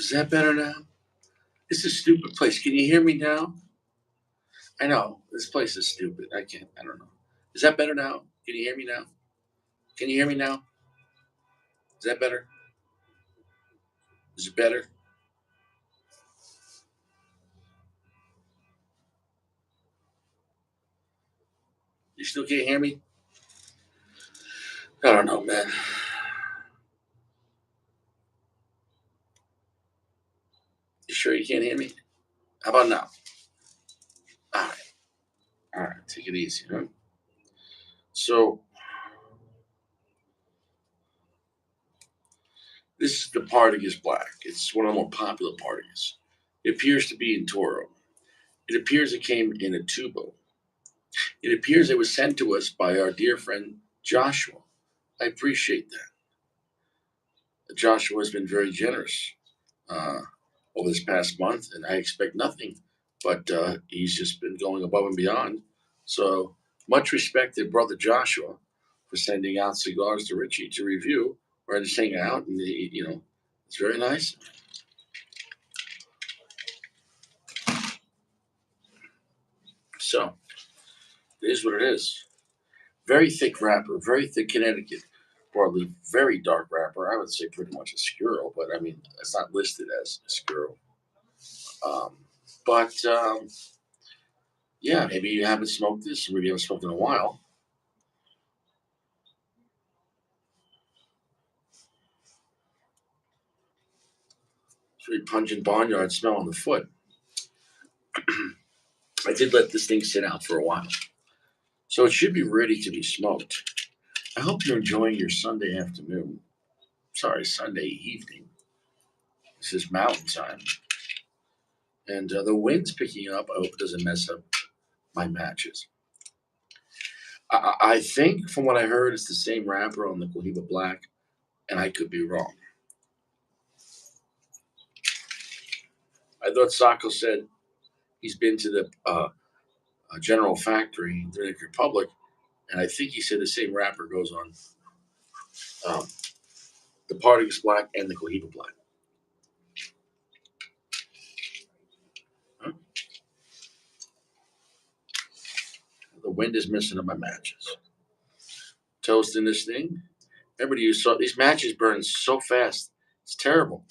Is that better now? This is a stupid place. Can you hear me now? I know. This place is stupid. I can't. I don't know. Is that better now? Can you hear me now? Can you hear me now? Is that better? Is it better? You still can't hear me? I don't know, man. You sure you can't hear me? How about now? All right. All right. Take it easy. Huh? So, this is the Partagas Black. It's one of the more popular Partagas. It appears to be in Toro. It appears it came in a tubo. It appears it was sent to us by our dear friend Joshua. I appreciate that. Joshua has been very generous uh, over this past month, and I expect nothing, but he's just been going above and beyond. So much respect to brother Joshua for sending out cigars to Richie to review or just hang out, and it's very nice. So it is what it is. Very thick wrapper, very thick Connecticut, broadly very dark wrapper. I would say pretty much a squirrel, but I mean it's not listed as a squirrel. Um, but yeah, maybe you haven't smoked this, maybe you haven't smoked in a while. It's very pungent barnyard smell on the foot. I did let this thing sit out for a while, so it should be ready to be smoked. I hope you're enjoying your Sunday afternoon. Sorry, Sunday evening. This is mountain time, and the wind's picking up. I hope it doesn't mess up my matches. I think, from what I heard, it's the same rapper on the Cohiba Black, and I could be wrong. I thought Sacco said he's been to the General Factory in the Dominican Republic, and I think he said the same rapper goes on um, the Partagas Black and the Cohiba Black. Huh? The wind is missing on my matches. Toasting this thing. Everybody, you saw these matches burn so fast. It's terrible.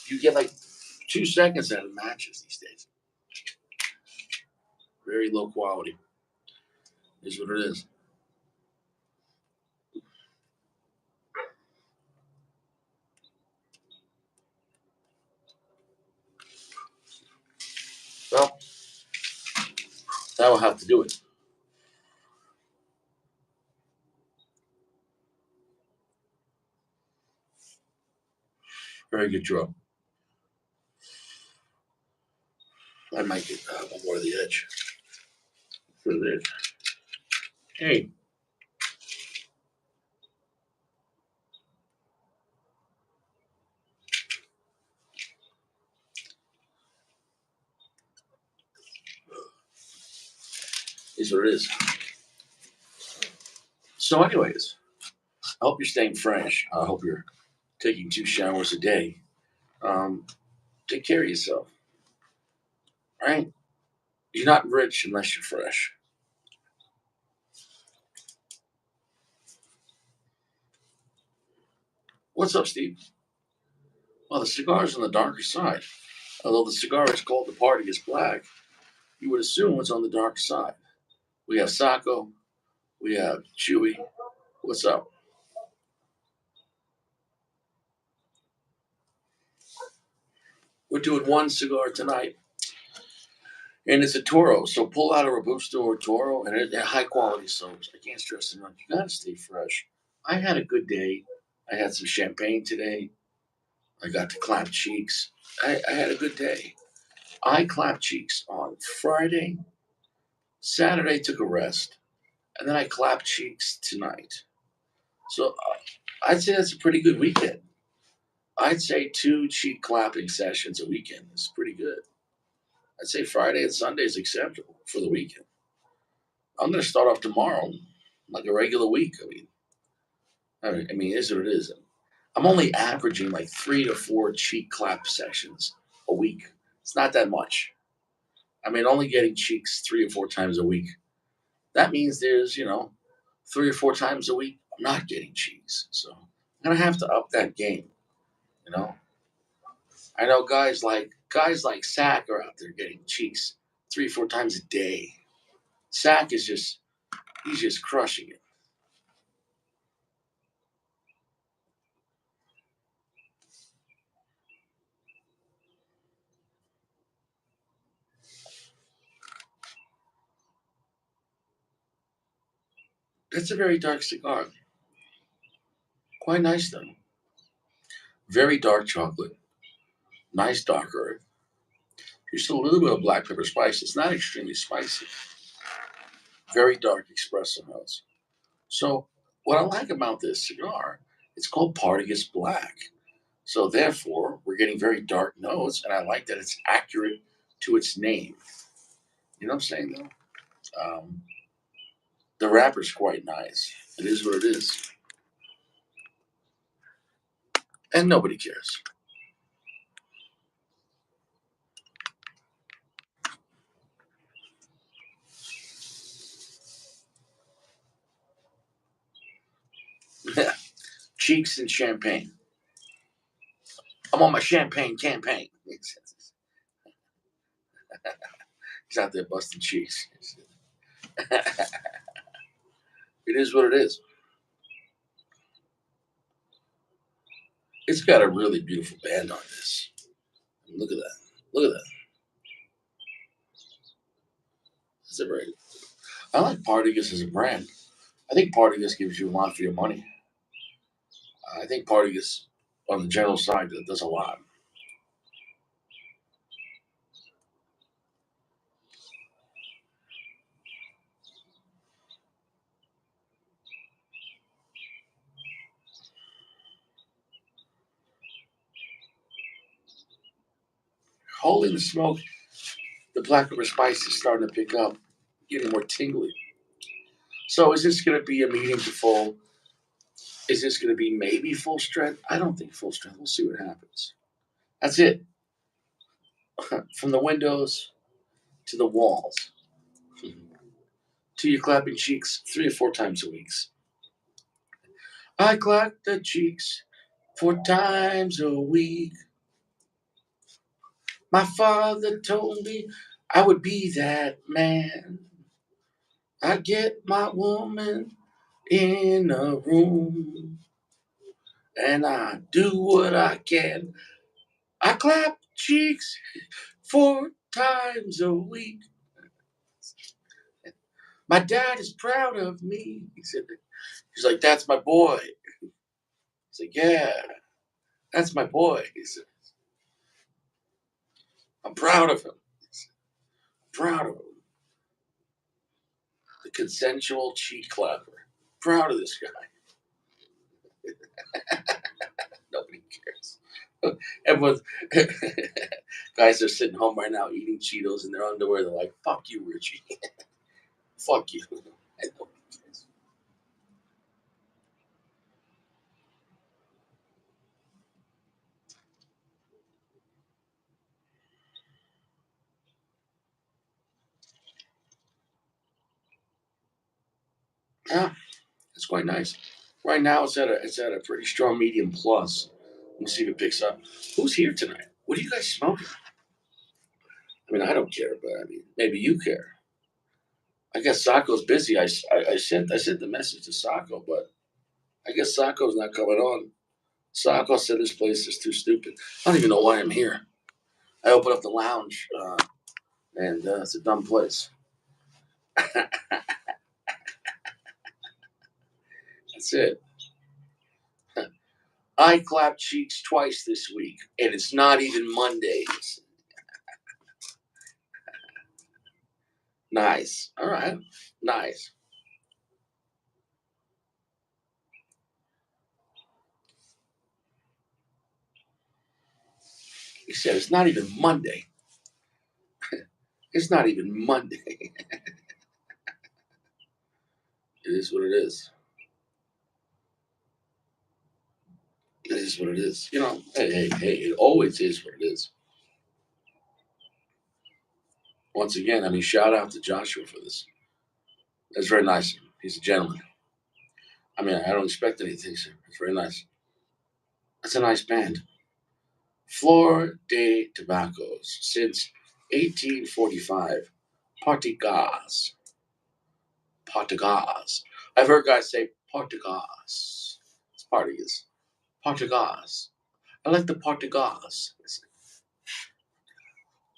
You get like 2 seconds out of matches these days. Very low quality. Is what it is. Well, that will have to do it. Very good draw. I might get one more of the edge for the edge. Hey, is what it is. So, anyways, I hope you're staying fresh. I hope you're taking 2 showers a day. Um, Take care of yourself, right? You're not rich unless you're fresh. What's up, Steve? Well, the cigar's on the darker side. Although the cigar is called the Partagas Black, you would assume it's on the darker side. We have Sacco, we have Chewy. What's up? We're doing one cigar tonight, and it's a Toro. So pull out a Robusto or Toro, and they're high quality soaps. I can't stress enough. You gotta stay fresh. I had a good day. I had some champagne today. I got to clap cheeks. I had a good day. I clapped cheeks on Friday. Saturday took a rest, and then I clapped cheeks tonight. So I'd say that's a pretty good weekend. I'd say two cheek clapping sessions a weekend is pretty good. I'd say Friday and Sunday is acceptable for the weekend. I'm going to start off tomorrow like a regular week. I mean, it is what it is. I'm only averaging like 3 to 4 cheek clap sessions a week. It's not that much. I mean, only getting cheeks 3 or 4 times a week. That means there's, 3 or 4 times a week I'm not getting cheeks. So I'm gonna have to up that game. You know, I know guys like Sack are out there getting cheeks 3 or 4 times a day. Sack is just he's just crushing it. That's a very dark cigar. Quite nice though. Very dark chocolate. Nice dark earth. Just a little bit of black pepper spice. It's not extremely spicy. Very dark espresso notes. So what I like about this cigar, it's called Partagas Black. So therefore, we're getting very dark notes, and I like that it's accurate to its name. You know what I'm saying though? Um, the wrapper's quite nice. It is what it is, and nobody cares. Cheeks and champagne. I'm on my champagne campaign. He's out there busting cheeks. It is what it is. It's got a really beautiful band on this. Look at that. Look at that. It's a very. I like Partagas as a brand. I think Partagas gives you a lot for your money. I think Partagas, on the general side, does a lot. Holy the smoke, the black pepper spice is starting to pick up, getting more tingly. So is this going to be a medium to full? Is this going to be maybe full strength? I don't think full strength. We'll see what happens. That's it. From the windows to the walls to your clapping cheeks 3 or 4 times a week. I clap the cheeks 4 times a week. My father told me I would be that man. I get my woman in a room and I do what I can. I clap cheeks 4 times a week. My dad is proud of me. He's like, that's my boy. He's like, yeah, that's my boy. He said, I'm proud of him. Proud of him. The consensual cheek clapper. Proud of this guy. Nobody cares. Everyone's guys are sitting home right now eating Cheetos in their underwear. They're like, "Fuck you, Richie. Fuck you." And nobody cares. Yeah, it's quite nice. Right now, it's at a pretty strong medium plus. We'll see if it picks up. Who's here tonight? What are you guys smoking? I mean, I don't care, but I mean, maybe you care. I guess Sacco's busy. I sent the message to Sacco, but I guess Sacco's not coming on. Sacco said this place is too stupid. I don't even know why I'm here. I opened up the lounge, and it's a dumb place. That's it. I clapped cheeks twice this week, and it's not even Mondays. Nice. All right. Nice. He said it's not even Monday. It's not even Monday. It is what it is. It is what it is. You know, hey, it always is what it is. Once again, I mean, shout out to Joshua for this. That's very nice. He's a gentleman. I mean, I don't expect anything, sir. It's very nice. That's a nice band. Flor de Tobaccos since 1845. Partagas. Partagas. I've heard guys say Partagas. It's Partagas. Partagas. I like the Partagas.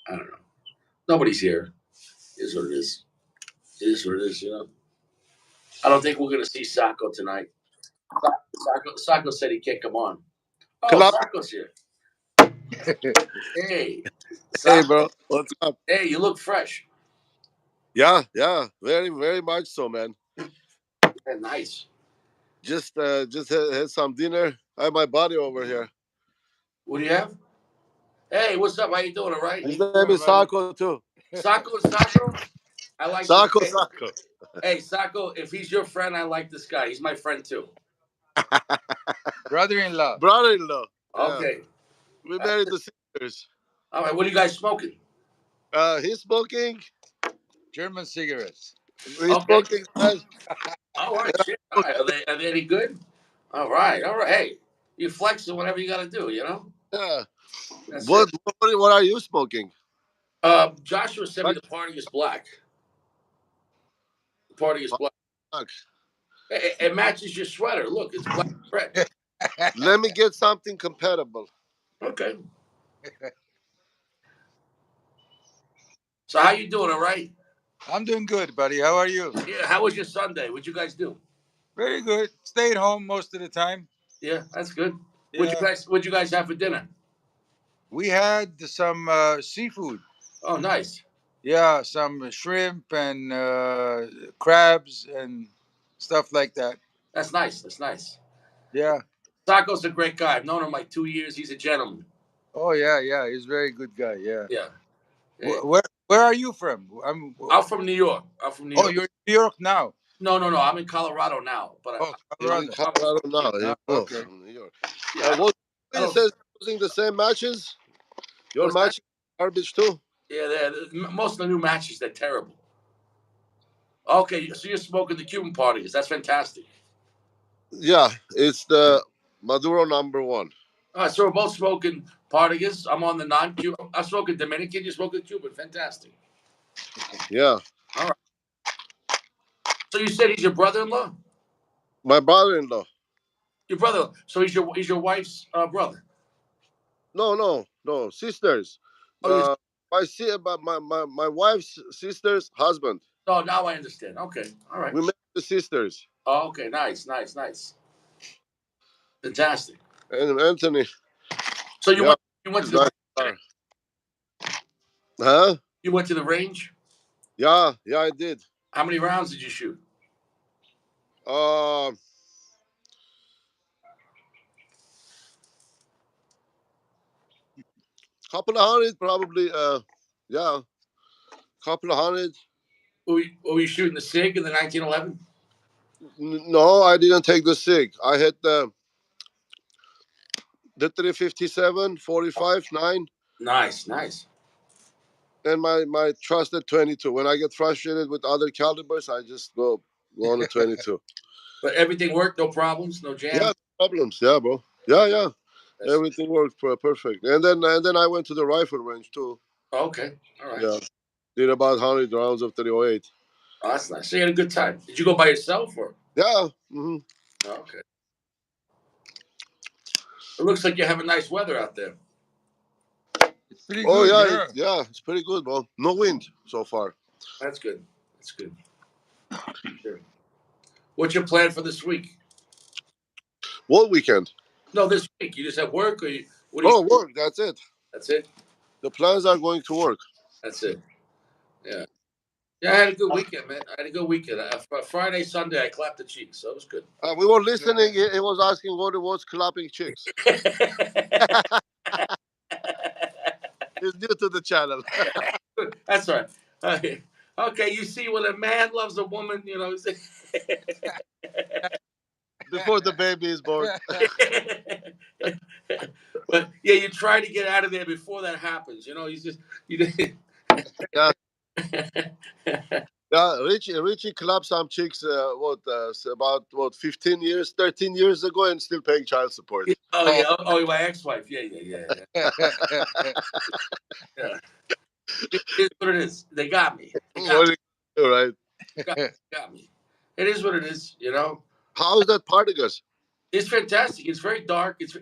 I don't know. Nobody's here. It is what it is. It is what it is, you know. I don't think we're going to see Sacco tonight. Sacco said he can't come on. Oh, Clap. Sacco's here. Hey, Hey, Sacco. bro. What's up? Hey, you look fresh. Yeah. Very, very much so, man. Yeah, nice. Just had some dinner. I have my buddy over here. What do you have? Hey, what's up? How you doing? All right? His name is Sako too. Sacco. I like this. Sako, Hey, Sako. hey, Sacco, if he's your friend, I like this guy. He's my friend too. Brother-in-law. Brother-in-law. Yeah. Okay. We married the sisters. All right. What are you guys smoking? He's smoking. German cigarettes. He's Okay. smoking. And All right. I'm Shit. All right. smoking. Are they any good? All right. All right. Hey, you flexing whatever you got to do. You know. Yeah. That's it. What are you smoking? Joshua sent me Black. the Partagas Black. The Partagas Black. Black. It matches your sweater. Look, it's black and red. Let me get something compatible. Okay. So how you doing? All right. I'm doing good, buddy. How are you? Yeah. How was your Sunday? What'd you guys do? Very good. Stayed home most of the time. Yeah, that's good. Yeah. What'd you guys have for dinner? We had some seafood. Oh, nice. Yeah, some shrimp and crabs and stuff like that. That's nice. That's nice. Yeah. Taco's a great guy. I've known him like 2 years. He's a gentleman. Oh yeah. He's a very good guy. Yeah. Yeah. Yeah. Where are you from? I'm from New York. I'm from New Oh, York. you're in New York now. No. I'm in Colorado now. But Oh, He's in Colorado. Colorado now. Ah, He moved okay. from New York. yeah, What I he don't. says using the same matches? Your What's that? match garbage too? Yeah, most of the new matches they're terrible. Okay, so you're smoking the Cuban parties. That's fantastic. Yeah, it's the Maduro #1. All right, so we're both smoking Partagas. I'm on the non-Cuban. I'm smoking Dominican. You're smoking Cuban. Fantastic. Yeah, All right. So you said he's your brother-in-law. my brother-in-law. Your brother. So he's your wife's brother. No, sisters. Oh, yes. My wife's sister's husband. Oh, now I understand. Okay. All right. We met the sisters. Oh, okay. Nice. Fantastic. And Anthony. So you Yeah, went. You went he's to the. nice guy. Huh? You went to the range. Yeah, I did. How many rounds did you shoot? Uh, couple of hundred probably. Yeah, couple of hundred. Were you shooting the Sig in the 1911? No, I didn't take the SIG. I had the 357, 45, 9, Nice. and my trusted 22. When I get frustrated with other calibers, I just go on the 22. But everything worked. No problems. No Yeah, jam. no problems. Yeah, bro. Yeah. That's Everything worked perfect. And then I went to the rifle range too. okay. All right. Yeah, did about 100 rounds of 308. Oh, that's nice. So you had a good time. Did you go by yourself or? Yeah. Oh, okay. It looks like you have a nice weather out there. It's pretty Oh good. yeah, Yeah. it's pretty good, bro. No wind so far. That's good. Sure. What's your plan for this week? What weekend? No, this week. You just have work, or what do you? Oh, work. That's it. That's it. The plans are going to work. That's it. Yeah. Yeah, I had a good weekend, man. I had a good weekend. Friday, Sunday, I clapped the cheeks, so it was good. We were listening. He was asking what it was clapping chicks. He's new to the channel. That's right. Okay, you see, when a man loves a woman, before the baby is born. But yeah, you try to get out of there before that happens. You know, you. Yeah, yeah. Richie clapped some chicks. About 15 years, 13 years ago, and still paying child support. Oh Oh. yeah, oh my ex-wife. Yeah, yeah, yeah, yeah. It is what it is. They got me. They got What me. do you do, right? Got me. It is what it is. You know. How's that Partagas? It's fantastic. It's very dark. It's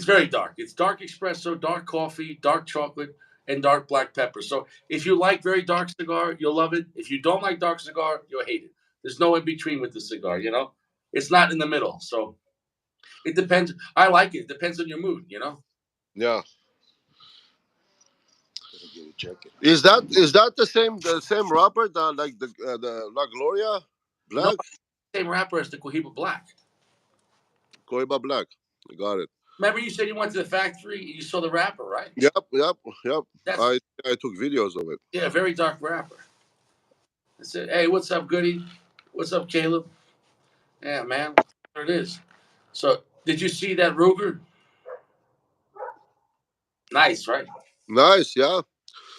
very dark. It's dark espresso, dark coffee, dark chocolate, and dark black pepper. So if you like very dark cigar, you'll love it. If you don't like dark cigar, you'll hate it. There's no in between with the cigar. You know, it's not in the middle. So it depends. I like it. It depends on your mood. You know. Yeah. Is that the same wrapper that like the La Gloria No, Black? same wrapper as the Cohiba Black. Coiba Black. I got it. Remember, you said you went to the factory. You saw the wrapper, right? Yep, yep, yep. That's I took videos of it. yeah, very dark wrapper. I said, "Hey, what's up, Goody? What's up, Caleb? Yeah, man, there it is." So, did you see that Ruger? Nice, right? Nice, yeah.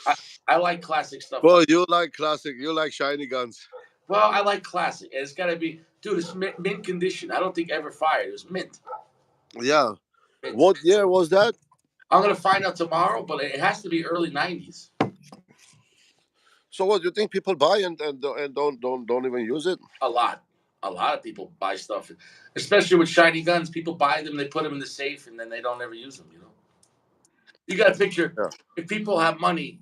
I, I like classic stuff. Well, you like classic. You like shiny guns. Well, I like classic. And it's got to be, dude, it's mint condition. I don't think ever fired. It was mint. Yeah. Mint. What year was that? I'm going to find out tomorrow, but it has to be early 90s. So what? You think people buy and don't even use it? A lot. A lot of people buy stuff, especially with shiny guns. People buy them, they put them in the safe, and then they don't ever use them, you know? You got to picture Yeah. if people have money,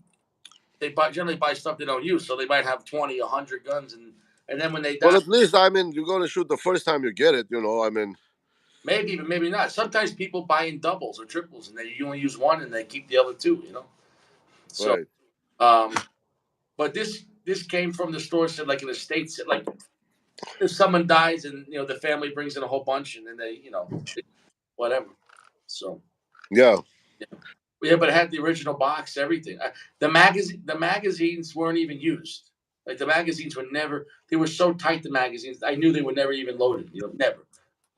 they generally buy stuff they don't use. So they might have 20, 100 guns, and then when they Well, die, at least I mean, you're gonna shoot the first time you get it. I mean, maybe, but maybe not. Sometimes people buy in doubles or triples, and you only use one, and they keep the other two. You know. So, right? but this came from the store. Said like in the states, said like if someone dies, and the family brings in a whole bunch, and then whatever. So Yeah. yeah, yeah, but it had the original box, everything. The magazines weren't even used. Like the magazines were never. They were so tight. The magazines, I knew they were never even loaded. Never.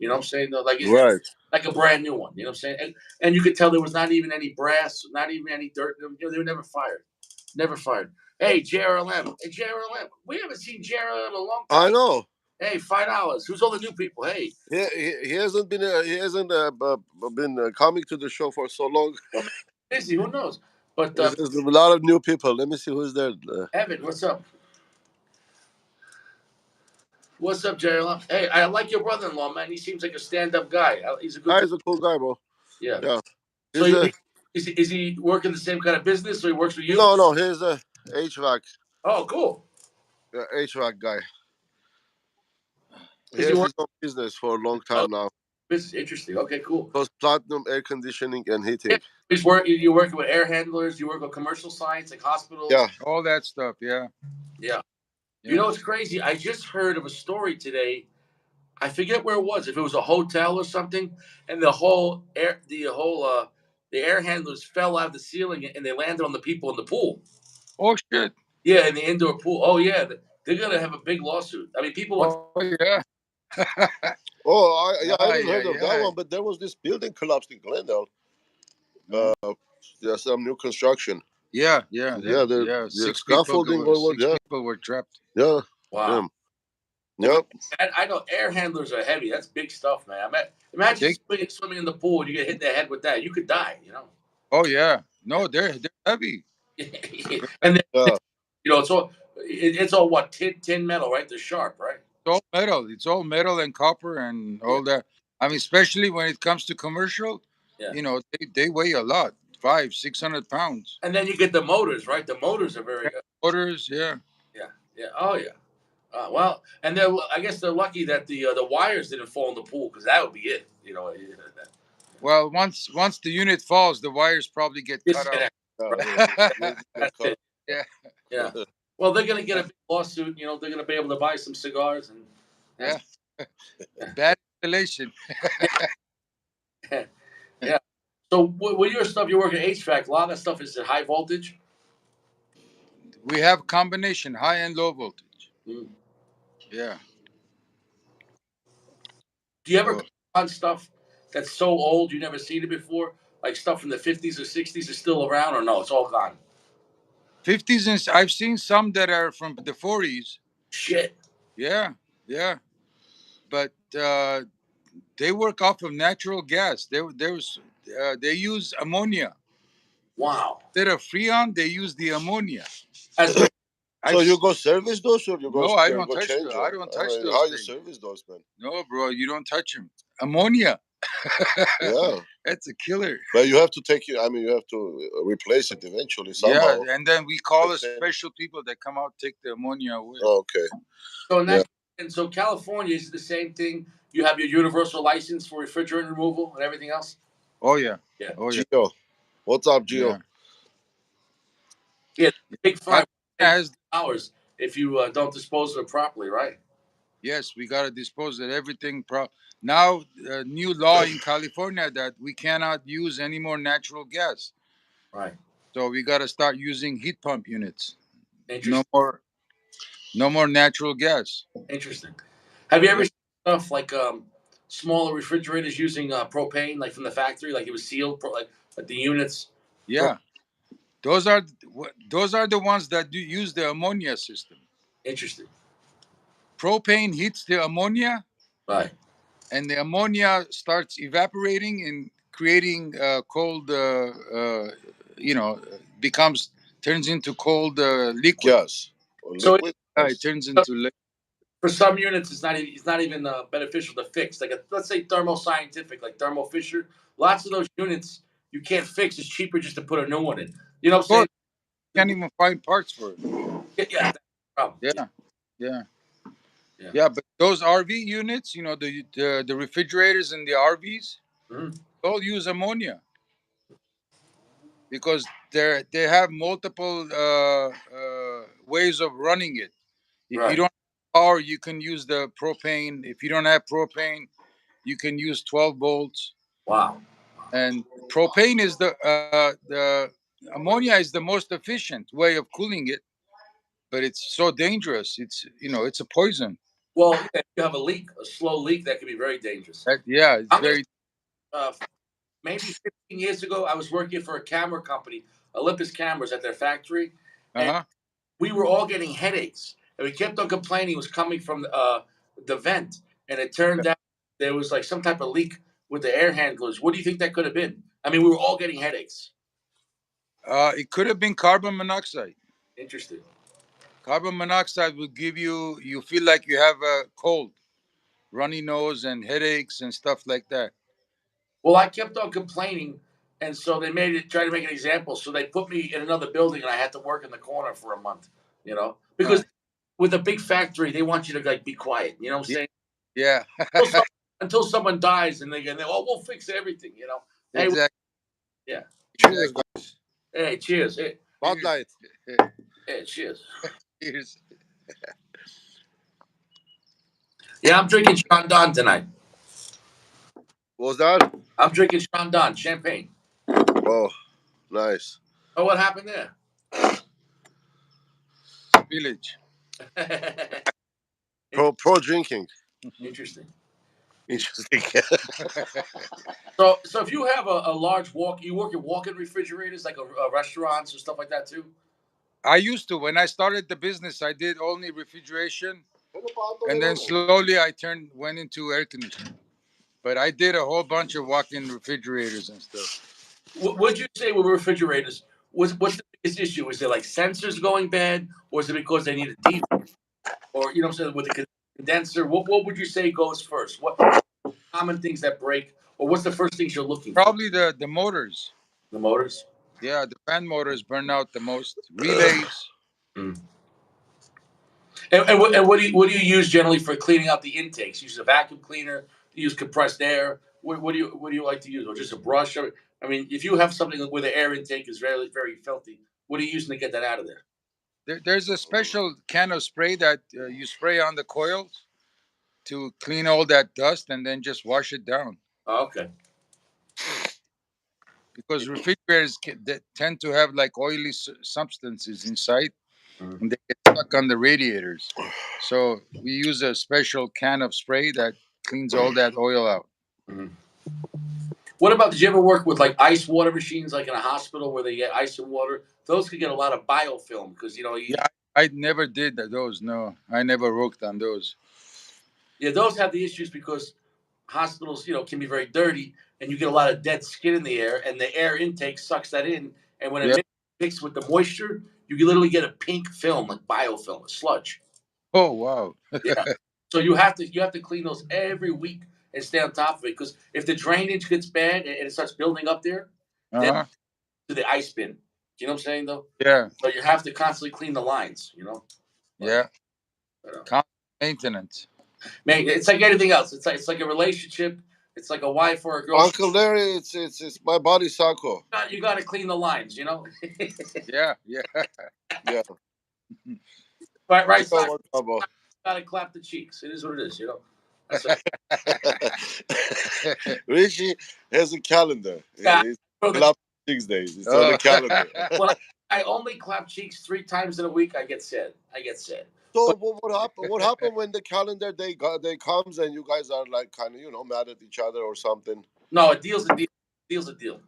You know what I'm saying? Like Right. like a brand new one. You know what I'm saying? And you could tell there was not even any brass, not even any dirt in them. They were never fired. Never fired. Hey, JRLM. Hey, JRLM. We haven't seen JRLM in a long I time. know. Hey, $5. Who's all the new people? Hey. He hasn't been coming to the show for so long. Well, busy. Who knows? But There's a lot of new people. Let me see who's there. Evan, what's up? What's up, JRLM? Hey, I like your brother-in-law, man. He seems like a stand-up guy. He's a good dude. He's a cool guy, bro. Yeah. Yeah. So He's a is he working the same kind of business? So he works for you? no. He's a HVAC Oh, cool. HVAC guy. He Is he has working? his own business for a long Oh, time now. this is interesting. Okay, cool. Does platinum air conditioning and Yeah. heating. You're working with air handlers. You work with commercial sites like hospitals. Yeah. All that stuff. Yeah. Yeah. You Yeah. know what's crazy? I just heard of a story today. I forget where it was. If it was a hotel or something, and the air handlers fell out of the ceiling and they landed on the people in the pool. Oh shit. Yeah, in the indoor pool. Oh yeah, they're gonna have a big lawsuit. I mean, people want. Oh yeah. Oh, I Yeah. didn't Yeah. heard of that Yeah. one, but there was this building collapsed in Glendale. No. Yeah, some new construction. Yeah. Yeah. Yeah, Yeah. the scaffolding or what? Six Yeah, people were trapped. yeah, Wow. yeah, Well, yeah. I know air handlers are heavy. That's big stuff, man. Imagine They. swimming in the pool and you get hit in the head with that. You could die. Oh yeah. No, they're heavy. They're heavy. And then, Yeah. it's all what tin metal, right? They're sharp, right? It's all metal. It's all metal and copper and Yeah, all that. I mean, especially when it comes to commercial, yeah. they weigh a lot, 500-600 pounds. And then you get the motors, right? The motors are Yeah, very, motors, yeah. yeah, yeah. Oh yeah. Well, and I guess they're lucky that the wires didn't fall in the pool because that would be it. Well, once the unit falls, the wires probably get cut out. Disconnect. Right. They get That's cut. it. Yeah, Yeah. Well, they're gonna get a big lawsuit. They're gonna be able to buy some cigars and. yeah. Bad installation. Yeah. Yeah. So with your stuff, you're working HVAC. A lot of that stuff is at high voltage. We have combination, high and low voltage. Mm. Yeah. Do you ever Oh, come on stuff that's so old you never seen it before? Like stuff from the 50s or 60s is still around, or no? It's all gone. 50s, and I've seen some that are from the 40s. Shit. Yeah, yeah, but they work off of natural gas. They use ammonia Wow. instead of freon. They use the ammonia. As So I've you go service those, or No, I you don't go touch change the. I them? don't I touch mean, those how you things. service those, man? No, bro, you don't touch them. Ammonia. Yeah, That's a killer. but you have to take it. I mean, you have to replace it eventually Yeah, somehow. and then we call The the same. special people that come out take the ammonia away. Oh, okay. so in Yeah. that and so California is the same thing. You have your universal license for refrigerant removal and everything else. Oh yeah, Yeah. oh yeah, Geo, what's up, Geo? yeah. Yeah. Big fine. California Take has. hours if you don't dispose of it properly, right? Yes, we got to dispose of everything. Now, new law in California that we cannot use any more natural gas. Right. So we got to start using heat pump units. No Interesting. more, no more natural gas. Interesting. Have you ever Yeah, seen stuff like smaller refrigerators using propane, like from the factory, like it was sealed, like the units? Pro- yeah. Those are the ones that do use the ammonia system. Interesting. Propane heats the ammonia, Right. and the ammonia starts evaporating and creating cold. Becomes turns into cold liquid. Gas or So liquid? It Yes. turns into for some units, it's not even beneficial to fix. Like let's say Thermo Scientific, like Thermo Fisher, lots of those units you can't fix. It's cheaper just to put a new one in. You know what I'm cold. saying? Can't even find parts for it. Yeah, yeah, that's the problem. Yeah, yeah, Yeah. yeah. But those RV units, the refrigerators in the RVs, Mhm. all use ammonia because they have multiple ways of running it. If you Right. don't have power, you can use the propane. If you don't have propane, you can use 12 volts. Wow. And propane is the ammonia is the most efficient way of cooling it, but it's so dangerous. It's a poison. Well, yeah, if you have a leak, a slow leak, that can be very dangerous. Yeah, it's I'm gonna very. uh, maybe 15 years ago, I was working for a camera company, Olympus Cameras, at their factory, Uh and huh. we were all getting headaches, and we kept on complaining it was coming from the vent, and it turned out there was like some type of leak with the air handlers. What do you think that could have been? I mean, we were all getting headaches. It could have been carbon monoxide. Interesting. Carbon monoxide will give you feel like you have a cold, runny nose, and headaches and stuff like that. Well, I kept on complaining, and so they try to make an example. So they put me in another building, and I had to work in the corner for a month. Uh, Because with a big factory, they want you to like be quiet. You know what I'm yeah, saying? yeah, Until, some, until someone dies, and oh, we'll fix everything. Hey, exactly, yeah, Cheers, exactly. guys. hey, cheers, hey, Bud Cheers, Light. hey, cheers. cheers. Yeah, I'm drinking Chandon tonight. What was that? I'm drinking Chandon champagne. Oh, nice. Oh, what happened there? Village. Pro drinking. Interesting. Interesting. So if you have a large you work at walk-in refrigerators like restaurants or stuff like that too. I used to when I started the business. I did only refrigeration, and then slowly I went into air conditioning. But I did a whole bunch of walk-in refrigerators and stuff. What'd you say with refrigerators? What's the biggest issue? Is it like sensors going bad, or is it because they need a deep, or what I'm saying with the condenser? What would you say goes first? What common things that break, or what's the first things you're looking for? Probably the motors. The motors. Yeah, the fan motors burn out the most. Relays. Mm. And what do you use generally for cleaning out the intakes? You use a vacuum cleaner. You use compressed air. What do you like to use, or just a brush? I mean, if you have something where the air intake is very very filthy, what are you using to get that out of there? There's a special can of spray that you spray on the coils to clean all that dust and then just wash it down. Oh, okay. Because refrigerators that tend to have like oily substances inside Mhm. and they get stuck on the radiators. So we use a special can of spray that cleans all that oil out. Mhm. What about? Did you ever work with like ice water machines, like in a hospital where they get ice and water? Those could get a lot of biofilm because Yeah, I never did those. No, I never worked on those. yeah, those have the issues because hospitals, can be very dirty, and you get a lot of dead skin in the air, and the air intake sucks that in, and when Yeah. it mixes with the moisture, you can literally get a pink film, like biofilm, a sludge. Oh wow. Yeah. So you have to clean those every week and stay on top of it because if the drainage gets bad and it starts building up there, Uh then huh. to the ice bin. Do you know what I'm saying though? Yeah. So you have to constantly clean the lines. But, Yeah. but, uh, Constant maintenance. man, it's like anything else. It's like a relationship. It's like a wife or a girlfriend. Uncle Larry, it's my body Sako. You got to clean the lines. Yeah. Yeah. Yeah, Right, you right know side. what, Gabo. Got to clap the cheeks. It is what it is. That's it. Richie has a calendar. Yeah. It's Bro, clap 6 days. It's on the Oh. calendar. when I only clap cheeks 3 times in a week, I get sad. I get sad. So what happened? What happened when the calendar day comes and you guys are like kind of mad at each other or something? No, a deal's a deal. Deal's a deal.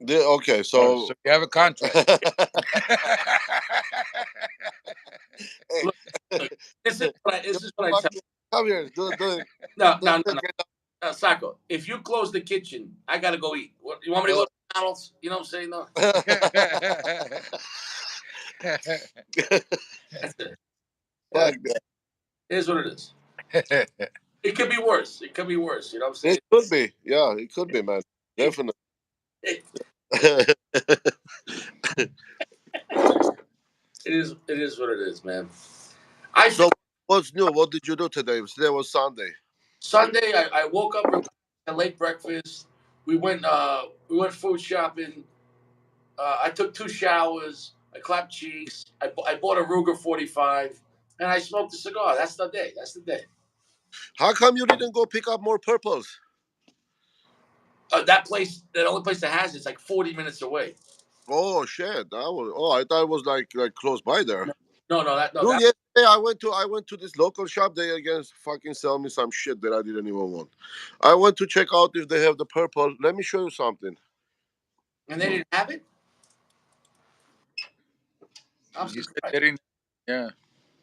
Okay, Oh, so so you have a contract. hey, Look, look, this is what I fuck tell. you. Come here. Do No, do no, no, do- no. Sacco, if you close the kitchen, I gotta go eat. What, you want me to go uh, to McDonald's? You know what I'm saying? No, that's it. Yeah, Fuck that. it is what it is. It could be worse. It could be worse. You know what I'm saying? It could be. Yeah, it could be, man. It, Definitely. it, it is. It is what it is, man. I So think what's new? What did you do today? Today was Sunday. Sunday I woke up, relaxed, had late breakfast. We went food shopping. I took 2 showers. I clapped cheeks. I bought a Ruger 45, and I smoked a cigar. That's the day. That's the day. How come you didn't go pick up more purples? That place, the only place that has it's like 40 minutes away. Oh shit! That was. Oh, I thought it was like close by there. No, no, Dude, yesterday I went to this local shop. They again fucking sell me some shit that I didn't even want. I went to check out if they have the purple. Let me show you something. and they didn't have it. I'm You said surprised. they didn't. Yeah.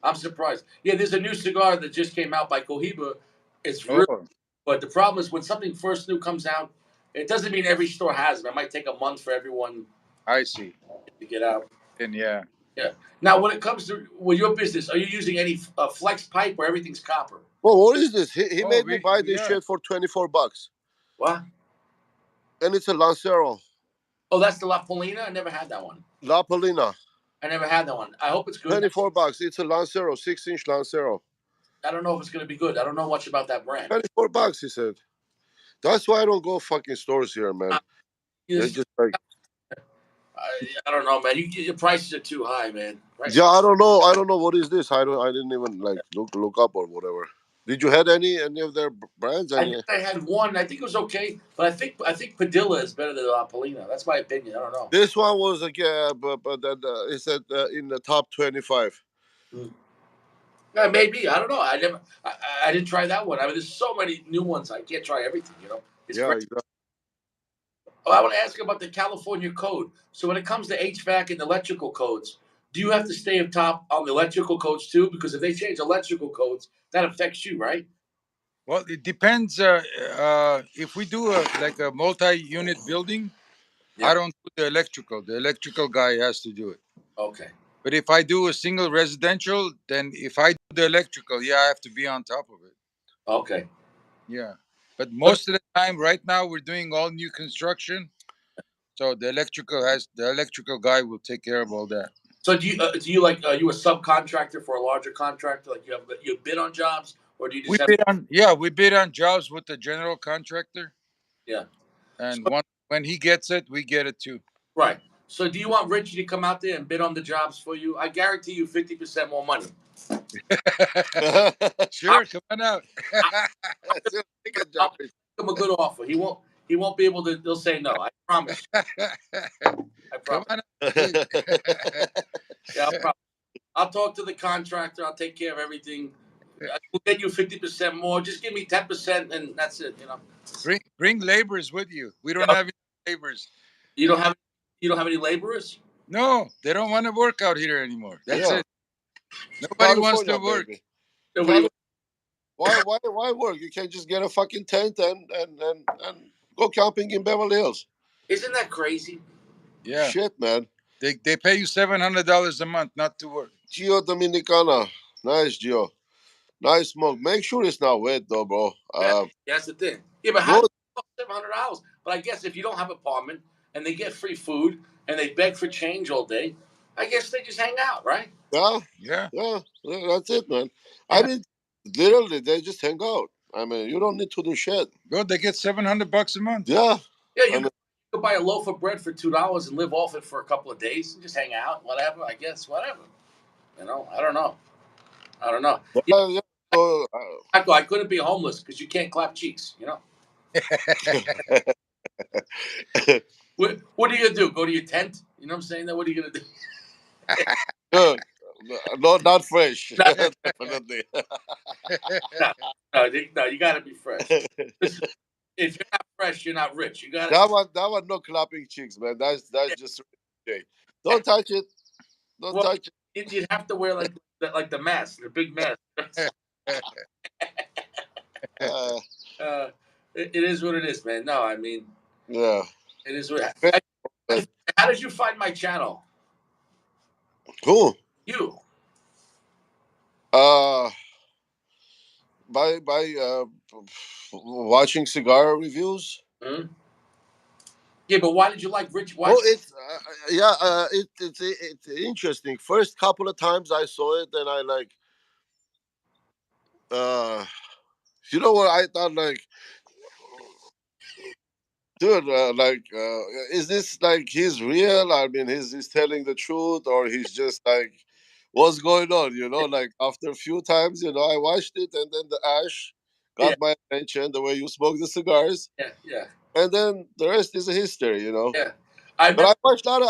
I'm surprised. Yeah, there's a new cigar that just came out by Cohiba. It's real, Oh, but the problem is when something first new comes out, it doesn't mean every store has it. It might take a month for everyone I see. to get out. Then yeah. Yeah. Now, when it comes to your business, are you using any flex pipe or everything's copper? Well, what is this? He Oh, made me buy this yeah. shit for $24, What? and it's a Lancero Oh, that's the La Polina. I never had that one. La Polina. I never had that one. I hope it's good. $24. It's a Lancero, 6-inch Lancero. I don't know if it's going to be good. I don't know much about that brand. $24, he said. That's why I don't go fucking stores here, man. Uh, They're yes, just like, I don't know, man. Your prices are too high, man. Prices. yeah, I don't know. I don't know what is this. I didn't even like look up or whatever. Did you had any of their brands? I think Any? I had one. I think it was okay, but I think Padilla is better than La Polina. That's my opinion. I don't know. This one was yeah, but it said in the top 25. Mm. Yeah, maybe. I don't know. I didn't try that one. I mean, there's so many new ones. I can't try everything. It's Yeah, great. exactly. Oh, I want to ask you about the California code. So when it comes to HVAC and electrical codes, do you have to stay up top on the electrical codes too? Because if they change electrical codes, that affects you, right? Well, it depends. If we do a multi-unit building, I Yeah. don't do the electrical. The electrical guy has to do it. Okay. But if I do a single residential, then if I do the electrical, yeah, I have to be on top of it. Okay. Yeah. But But most of the time, right now, we're doing all new construction. So the electrical guy will take care of all that. so do you like you a subcontractor for a larger contractor? Like you bid on jobs, or do you just We have bid on yeah, we bid on jobs with the general contractor, yeah? and So, when he gets it, we get it too. right. So do you want Richie to come out there and bid on the jobs for you? I guarantee you 50% more money. I'll, Sure, come on out. I'll, So take a I'll job. give him a good offer. He won't be able to. He'll say no. I promise. I Come promise. on out, please. Yeah, I'll talk to the contractor. I'll take care of everything. We'll get you 50% more. Just give me 10%, and that's it. Bring laborers with you. We don't Yeah, have any laborers. you don't have you don't have any laborers. No, they don't want to work out here anymore. That's Yeah, it. Nobody wants to California, work. baby. Nobody. Cali- why work? You can just get a fucking tent and go camping in Beverly Hills. Isn't that crazy? Yeah, Shit, man. they pay you $700 a month not to work. Gio Dominicana. Nice, Gio. Nice smoke. Make sure it's not wet, though, bro. Yeah, that's the thing. Yeah, but how Go. do you $700? But I guess if you don't have an apartment and they get free food and they beg for change all day, I guess they just hang out, right? Yeah, Yeah, yeah, that's it, man. I Yeah, mean, literally, they just hang out. I mean, you don't need to do shit. good. They get $700 a month. Yeah, yeah. I You mean, could buy a loaf of bread for $2 and live off it for a couple of days and just hang out, whatever. I guess whatever. I don't know. I don't know. Yeah, yeah, yeah. So, I couldn't be homeless because you can't clap cheeks. What are you gonna do? Go to your tent? You know what I'm saying? That what are you gonna do? good. No, not fresh. No, Definitely. no, no. You gotta be fresh. Listen, if you're not fresh, you're not rich. You gotta. That one, no clapping cheeks, man. That's just okay. Don't touch it. Don't Well, touch you'd have to wear like the mask, the big mask. it. It is what it is, man. No, I mean Yeah. it is what. Hey, man. How did you find my channel? Cool. You. Uh, by watching cigar reviews. Hmm? Yeah, but why did you like Rich? Why? Oh, it's yeah. It's interesting. First couple of times I saw it, and I like. Uh, you know what I thought? Like, dude, is this like he's real? I mean, he's telling the truth, or he's just like, what's going on? Like after a few times, I watched it, and then the ash Yeah, got my attention. The way you smoke the cigars, yeah, yeah, and then the rest is a history. yeah. I But remember. I watched a lot of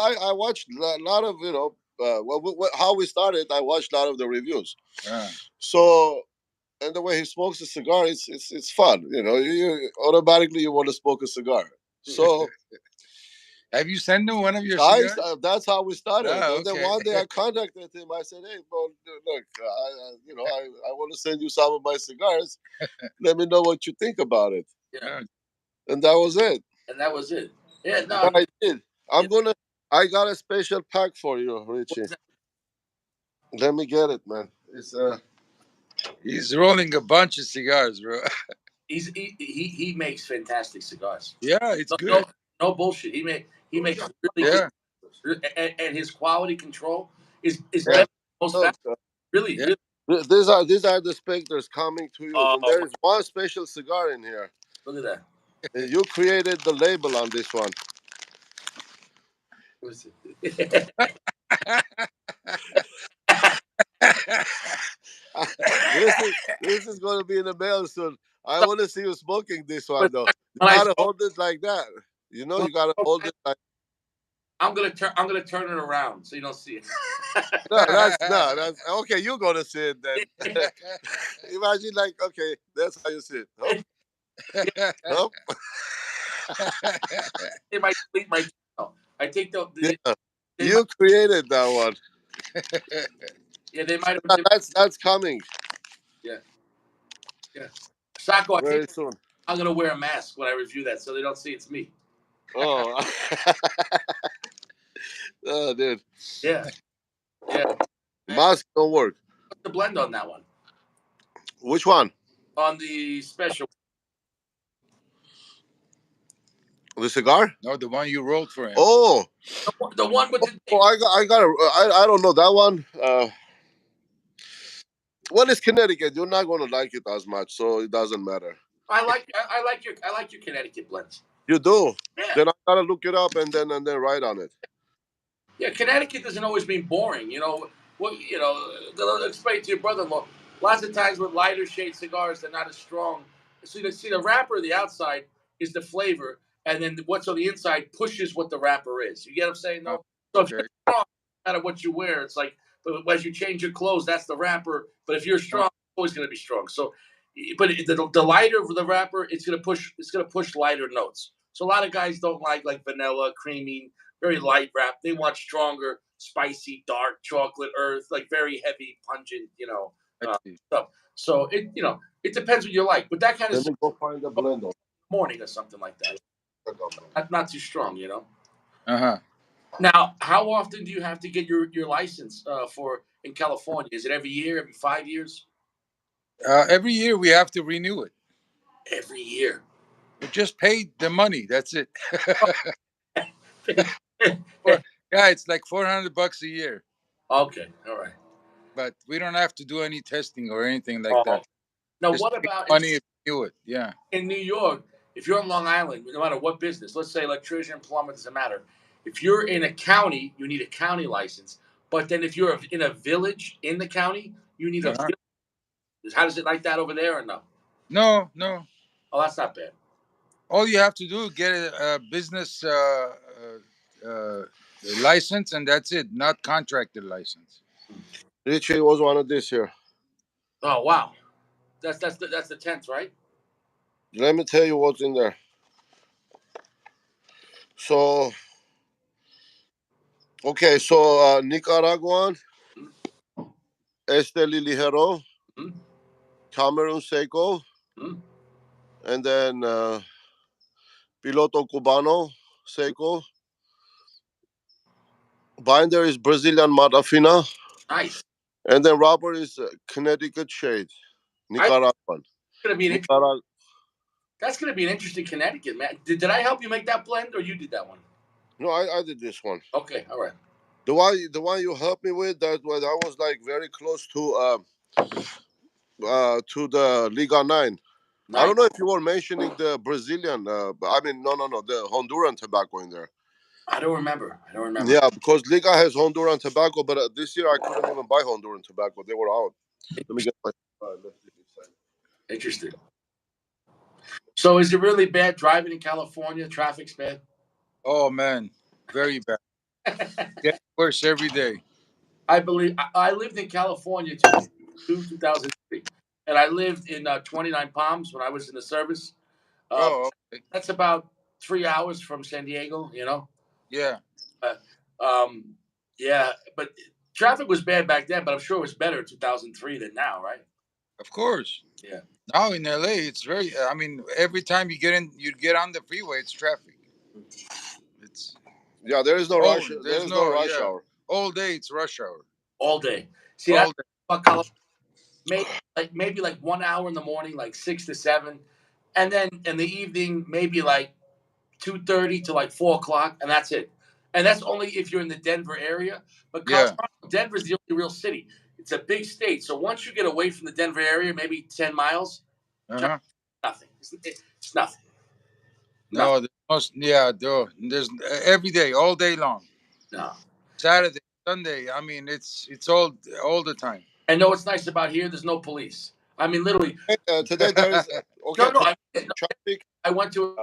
how we started. I watched a lot of the reviews. Ah. So and the way he smokes a cigar, it's fun. You automatically you want to smoke a cigar. So Have you sent them one of your cigars? that's how we started. Ah, And then okay. one day I contacted him. I said, "Hey, bro, look, I want to send you some of my cigars. Let me know what you think about it." Yeah, And that was it. and that was it. Yeah, Yeah, no. I did. Yeah, I got a special pack for you, Richie. Let me get it, man. It's He's rolling a bunch of cigars, bro. he makes fantastic cigars. Yeah, it's No, good. no, no bullshit. He makes really Yeah, good, and his quality control is yeah. better than most Look, fast. Really, yeah. really. these are the specters coming to you. Oh And there is one special cigar in here. look at that. And you created the label on this one. What's it? This is going to be in the mail soon. I want to see you smoking this one when though. You I gotta smoke, hold it like that. when You gotta I hold smoke, it like. I'm gonna turn it around so you don't see No, that's okay. You're gonna see it then. it. Imagine like okay, that's how you see it. Hup, Yeah, hup. they might delete my channel. I think Yeah, they might you created that one. yeah they might Yeah, have that's coming yeah yeah. Sacco, I think very soon. I'm gonna wear a mask when I review that so they don't see it's me. Oh, oh, dude, Yeah, yeah. mask don't work. What's the blend on that one? Which one? On the special, The cigar? No, the one you rolled for him. Oh, the one with the oh, date. I don't know that one. Well, it's Connecticut. You're not gonna like it as much, so it doesn't matter. I like your Connecticut blends. You do? Yeah, Then I gotta look it up and then write on it. yeah. Connecticut doesn't always mean boring. They'll explain to your brother-in-law. Lots of times with lighter shade cigars, they're not as strong. See the wrapper, the outside is the flavor, and then what's on the inside pushes what the wrapper is. You get what I'm saying? Oh, No. So if okay. you're strong, no matter what you wear, it's like but as you change your clothes, that's the wrapper. But if you're Oh, strong, always going to be strong. So, but the lighter the wrapper, it's gonna push lighter notes. So a lot of guys don't like vanilla, creamy, very light wrap. They want stronger, spicy, dark chocolate, earth, like very heavy, pungent, I uh, see. stuff. So it depends what you like. But that kind of Let me go find the blender. morning or something like that. Not too strong. Uh huh. Now, how often do you have to get your license for in California? Is it every year, every 5 years? Every year we have to renew it. Every year. We just paid the money. That's it. Okay, Or yeah, it's like $400 a year, all right. but we don't have to do any testing or anything like Oh, that. now Just what pay about money and renew it. Yeah. in New York? If you're on Long Island, no matter what business, let's say electrician, plumber, doesn't matter. If you're in a county, you need a county license. But then if you're in a village in the county, you need a Uh-huh. village. How does it like that over there or no? No, no. Oh, that's not bad. All you have to do is get a business license, and that's it. Not contracted license. Richie was one of this here. Oh wow, that's the tenth, right? Let me tell you what's in there. So, okay, so Nicaraguan, Este Ligero, Mm-hmm. Cameroon Seco, Mm-hmm. and then Piloto Cubano Seco. Binder is Brazilian Madafina, Nice. and then rubber is Connecticut Shade, I Nicaraguan. gonna be an Nicarag- That's going to be an interesting Connecticut, man. Did I help you make that blend, or you did that one? no, I did this one. Okay, all right. The one you helped me with, that was like very close to the Liga 9. I Nice. don't know if you were mentioning the Brazilian, but I mean, no, the Honduran tobacco in there. I don't remember. I don't remember. Yeah, because Liga has Honduran tobacco, but this year I couldn't even buy Honduran tobacco. They were out. Let me get my. Let's see inside. Interesting. So, is it really bad driving in California? Traffic's bad. Oh man, very bad. Getting worse every day. I believe I lived in California 2003, and I lived in 29 Palms when I was in the service. Uh, Oh, okay. that's about 3 hours from San Diego. Yeah, Uh, um, yeah, but traffic was bad back then. But I'm sure it was better in 2003 than now, right? of course. Yeah. Now in LA, it's very. I mean, every time you get on the freeway, it's traffic. It's Yeah, there is no rush. oh, There there's is no no rush yeah. hour. All day it's rush hour. All day. See, that's All day. about Colorado. Maybe like 1 hour in the morning, like 6 to 7, and then in the evening, maybe like 2:30 to like 4 o'clock, and that's it. And that's only if you're in the Denver area. But Yeah. Denver's the only real city. It's a big state, so once you get away from the Denver area, maybe 10 miles, Uh huh. nothing. It's nothing. Nothing. No, yeah, there's every day, all day long. No. Saturday, Sunday. I mean, it's all the time. And know what's nice about here? There's no police. I mean, literally. Today there is No, okay. no. Today traffic. I went to.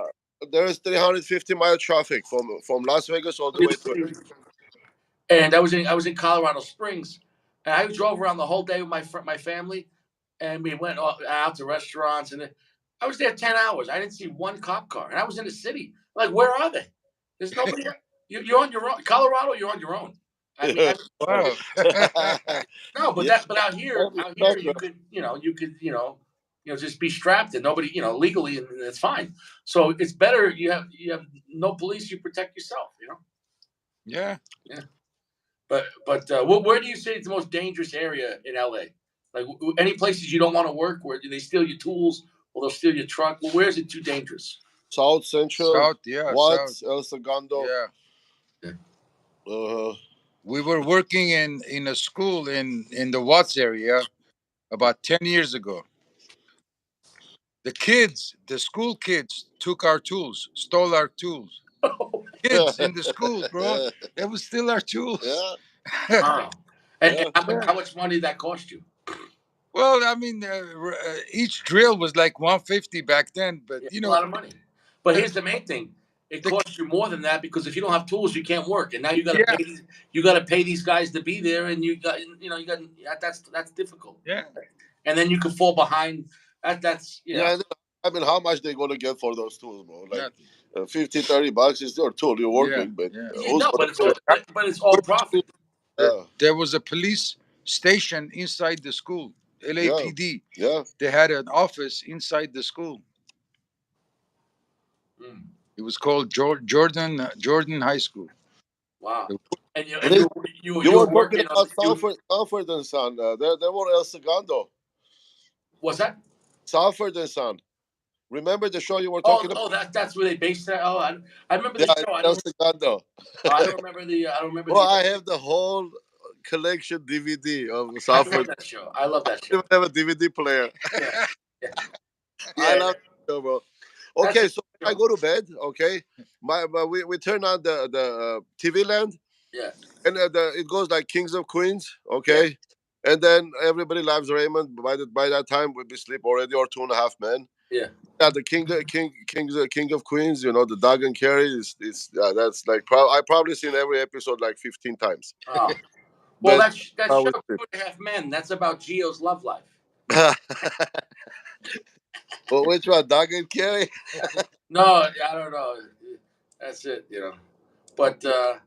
There is 350-mile traffic from Las Vegas all the way to. And I was in Colorado Springs, and I drove around the whole day with my family, and we went out to restaurants, and I was there 10 hours. I didn't see one cop car, and I was in the city. Like, where are they? There's nobody. You're on your own. Colorado, you're on your own. I mean, Wow. no, but Yeah, but out here, that's you could, just be strapped and nobody, legally, and it's fine. So it's better you have no police. You protect yourself. Yeah. Yeah. But where do you say it's the most dangerous area in LA? Like any places you don't want to work where they steal your tools or they'll steal your truck? Well, where is it too dangerous? South Central, South, yeah, South, Watts, El Segundo. yeah. Yeah. Uh, We were working in a school in the Watts area about 10 years ago. The school kids, took our tools, stole our tools. Kids in the school, bro, it was still our tools. yeah, Wow. And yeah. how much, Yeah. how much money did that cost you? Well, I mean, each drill was like 150 back then, but Yeah, a lot of money. But the, here's the main thing: it the costs you more than that because if you don't have tools, you can't work, and now you got to yeah, pay these. You got to pay these guys to be there, and you got. That's difficult. yeah. and then you can fall behind. That's Yeah, and I mean, how much they gonna get for those tools, bro? Like Nothing. 50, $30 is your tool. You're Yeah, working, but yeah. who's no, gonna but it's pay? all but it's all profit. Yeah, There was a police station inside the school, yeah, LAPD. yeah. They had an office inside the school. Mm, It was called Jordan High School. wow. And you and Please, you you you you were were talking working on about you. Sanford and Son. There were El Segundo, What's that? Sanford and Son. Remember the show you were Oh, talking about? oh, that's where they based that. Oh, I remember the Yeah, show. El Segundo. I don't remember the. I don't remember Well, the. I have the whole collection DVD of I love Sanford. that show. I love that I show. don't even have a DVD player. Yeah, yeah, I yeah. love the show, bro. That's a Okay, so good I show. go to bed. Okay, we turn on the TV land, Yeah, and it goes like Kings of Queens. yeah, Okay, and then everybody loves Raymond. By that time we'll be asleep already, or Two and a Half Men. yeah. Yeah, the King of Queens. You know, the Doug and Carrie is that's like I probably seen every episode like 15 times. Oh, well, But that I show would Two and a Half Men. That's about Gio's love life. well, which one, Doug and Carrie? No, I don't know. That's it, you know. But it,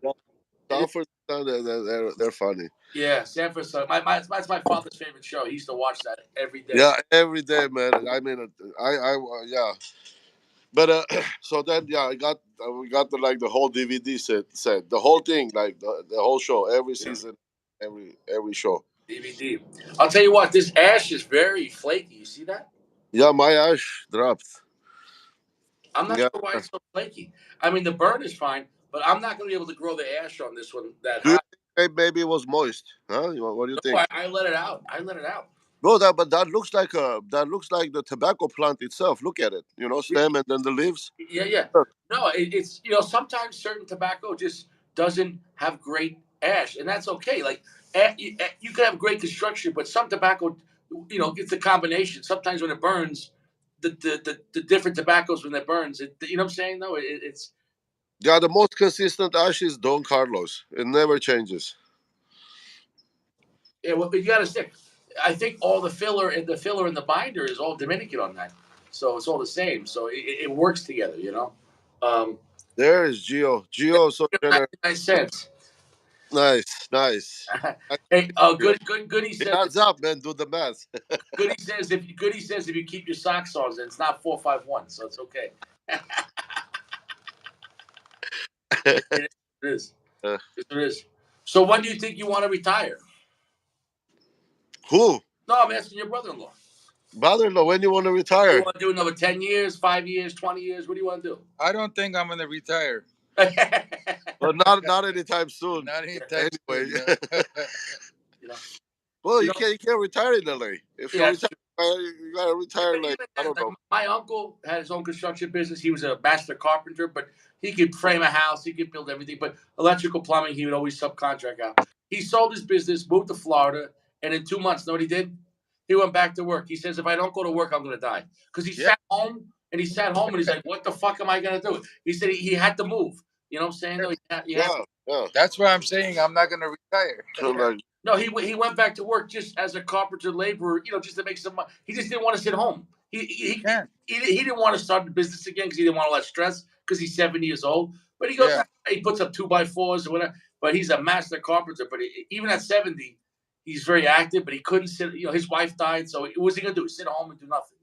Stanford, they're funny. yeah, Sanford Son. That's my father's favorite show. He used to watch that every day. Yeah, every day, man. I mean, yeah. But so then, yeah, I got we got the whole DVD set, the whole thing, like the whole show, every Yeah, season, every show. DVD. I'll tell you what. This ash is very flaky. You see that? Yeah, my ash dropped. I'm not Yeah. sure why it's so flaky. I mean, the burn is fine, but I'm not going to be able to grow the ash on this one that Do you high. think maybe it was moist? Huh? What do you No, think? I let it out. I let it out. No, that looks like the tobacco plant itself. Look at it. You know, stem and then the leaves. Yeah, yeah. No, it's sometimes certain tobacco just doesn't have great ash, and that's okay. Like you can have great construction, but some tobacco, it's a combination. Sometimes when it burns, the different tobaccos when it burns, you know what I'm saying? No, it's Yeah, the most consistent ash is Don Carlos. It never changes. yeah. Well, you got to stick. I think all the filler and the binder is all Dominican on that, so it's all the same. So it works together, you know. Um, There is Geo. Geo so generous. 99 cents. Nice, nice. Hey, Yeah. Goody It says adds up, man. Do the math. Goody says if you keep your socks on, then it's not 451, so it's okay. It is. Uh, It is. So when do you think you want to retire? Who? No, I'm asking your brother-in-law. Brother-in-law, when you want to You retire? want to do another 10 years, 5 years, 20 years? What do you want to I don't think I'm gonna retire. do? Well, not anytime soon. Not anytime Anyway. soon. No. you know, Well, you know. you can't retire in LA. If you Yeah, it's retire, true. you gotta Yeah, retire but like even I then, don't like know. my uncle had his own construction business. He was a master carpenter, but he could frame a house, he could build everything. But electrical plumbing, he would always subcontract out. He sold his business, moved to Florida, and in 2 months, know what he did? He went back to work. He says, "If I don't go to work, I'm going to die." Because he Yeah, sat home and he sat home and he's like, "What the fuck am I going to do?" He said he had to move. You know what I'm saying? No, he had to. Yeah, yeah. that's why I'm saying I'm not gonna retire. So like, No, he went back to work just as a carpenter laborer, just to make some money. He just didn't want to sit home. You can't. He didn't want to start the business again because he didn't want all that stress because he's 70 years old. But he goes, Yeah, he puts up 2x4s or whatever. But he's a master carpenter. But even at 70, he's very active. But he couldn't sit. His wife died, so what was he gonna do? Sit home and do nothing.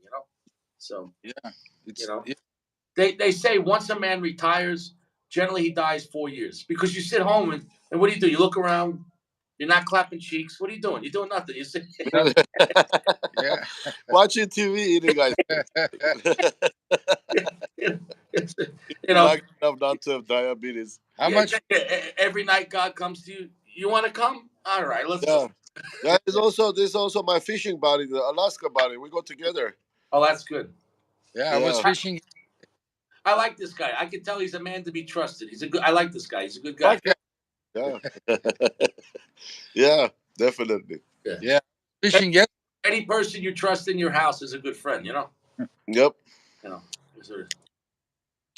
So yeah. you It's know, it, they say once a man retires, generally he dies 4 years because you sit home and what do? You look around. You're not clapping cheeks. What are you doing? You're doing nothing. You sit. nothing. Yeah. watching TV, eating ice you cream. know, Lucky enough not to have diabetes. How yeah, much? every night God comes to you. You want to come? All right, let's go. Yeah. Yeah, this is also my fishing buddy, the Alaska buddy. We go together. Oh, that's good. Yeah, I was Yeah. fishing. I like this guy. I can tell he's a man to be trusted. He's a good. I like this guy. He's a good guy. Fuck yeah. Yeah. Yeah, definitely. Yeah. Yeah, fishing. Yes. Any person you trust in your house is a good friend. Yep. You know.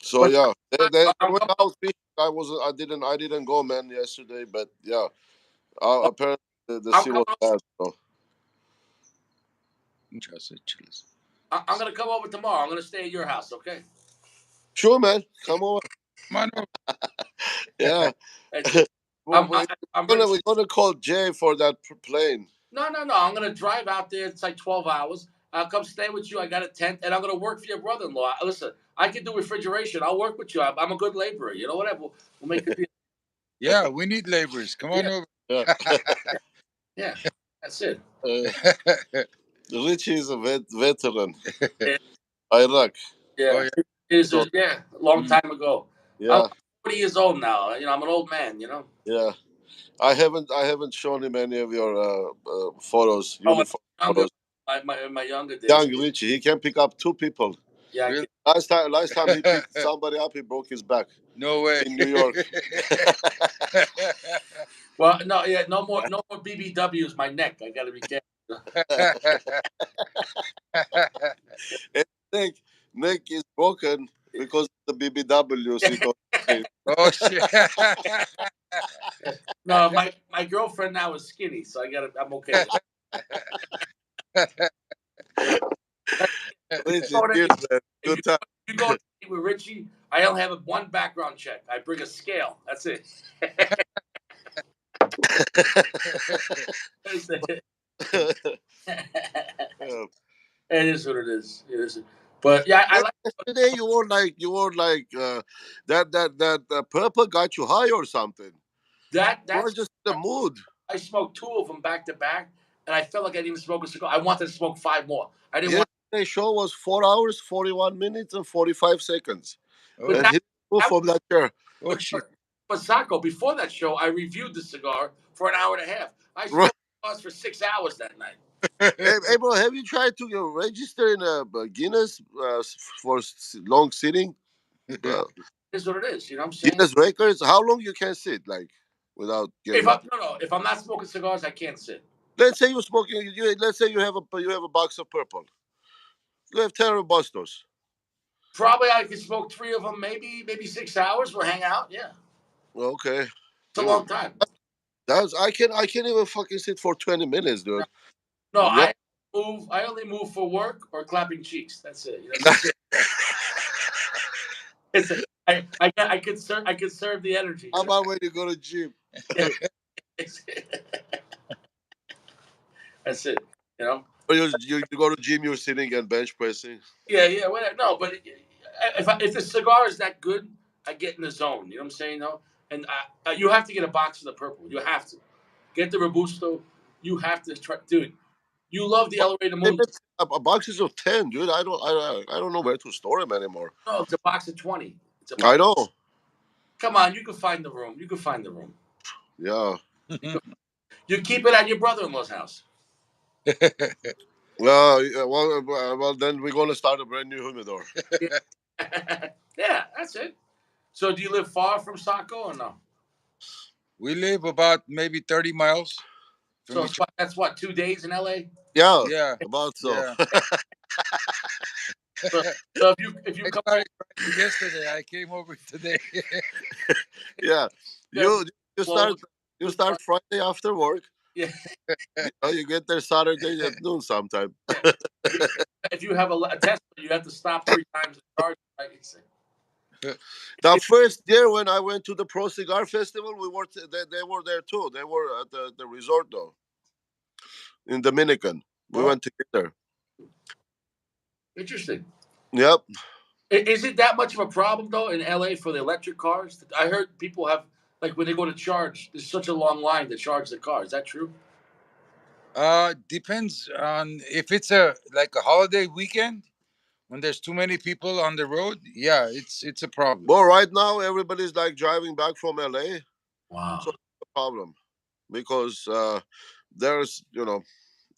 So But yeah, they I'm went coming. out fishing. I didn't go, man, yesterday. But yeah, apparently the I'm sea coming. was bad. So I'm gonna come over tomorrow. I'm gonna stay at your house. Okay. Sure, man. Come over. Come on over. Yeah. That's it. Well, I'm bringing. we're gonna call Jay for that plane. No. I'm gonna drive out there. It's like 12 hours. I'll come stay with you. I got a tent, and I'm gonna work for your brother-in-law. Listen, I can do refrigeration. I'll work with you. I'm a good laborer. You know, whatever. We'll make a deal. Yeah, we need laborers. Come on Yeah, over. Yeah. yeah. That's it. Uh, Richie is a veteran. Yeah, Iraq. Oh yeah. yeah. Yeah, a long Mm. time ago. I'm Yeah. 40 years old now. You know, I'm an old man. You know. Yeah. I haven't shown him any of your photos, Oh, when uniform I was younger, photos. my younger days. Young Richie, he can pick up two people. Yeah, I Really? can. Last time he picked somebody up, he broke his back No way. in New York. Well, no, yeah, no more BBWs. My neck. I got to be careful. And neck is broken because of the BBWs. He told me. Oh shit. No, my girlfriend now is skinny, so I'm okay with it. Richie, Go to- cheers, man. If you, Good time. you go to eat with Richie, I only have one background check. I bring a scale. That's it. Yeah. It is what it is. It is. But yeah, I But like yesterday you were like that purple got you high or something. that. You were That's just in the mood. I smoked two of them back to back, and I felt like I didn't even smoke a cigar. I wanted to smoke five more. I didn't want, Yesterday's show was 4 hours, 41 minutes, and 45 seconds, Oh, but and he moved that from that chair. oh shit. but Sacco, before that show, I reviewed the cigar for an hour and a half. I Right. smoked cigars for 6 hours that night. Hey, bro, have you tried to register in a Guinness for long sitting? Uh, It is what it is. You know what I'm saying? Guinness records. How long you can sit like without If getting? I no, if I'm not smoking cigars, I can't sit. Let's say you're smoking. Let's say you have a box of purple. You have 10 robustos. Probably I could smoke three of them, maybe 6 hours. We'll hang out. Yeah, Okay, it's a long time. that's I can't even fucking sit for 20 minutes, No, dude. no, Yeah. I move. I only move for work or clapping cheeks. That's it. That's it. It's a, I could serve the energy. How about when you go to gym? Yeah, that's it. You know. Or you go to gym, you're sitting and bench pressing. Yeah, whatever. No, but if the cigar is that good, I get in the zone. You know what I'm saying? No, and you have to get a box of the purple. You have to get the robusto. You have to try, dude. You love the elevator They moon. make boxes of 10, dude. I don't know where to store them anymore. No, it's a box of 20. It's a I box. know. Come on, you can find the room. You can find the room. Yeah. You keep it at your brother-in-law's house. Well, then we're gonna start a brand new humidor. Yeah, yeah, that's it. So, do you live far from Saco or no? We live about maybe 30 miles from So each that's what 2 days in LA. Yeah, other. Yeah. about so. Yeah. So, so if you I come over, started driving yesterday. I came over today. Yeah, you have you you slow start you start Friday after work. yeah, You get there Saturday at noon sometime. yeah. If you have a Tesla, you have to stop 3 times to charge. Right? The first year when I went to the Pro Cigar Festival, they were there too. They were at the resort though in Dominican. We Oh, went together. interesting. Yep. Is it that much of a problem though in LA for the electric cars? I heard people have like when they go to charge, there's such a long line to charge the car. Is that true? Depends on if it's a like a holiday weekend when there's too many people on the road. Yeah, it's a problem. Well, right now everybody's like driving back from LA, so Wow. it's a problem because there's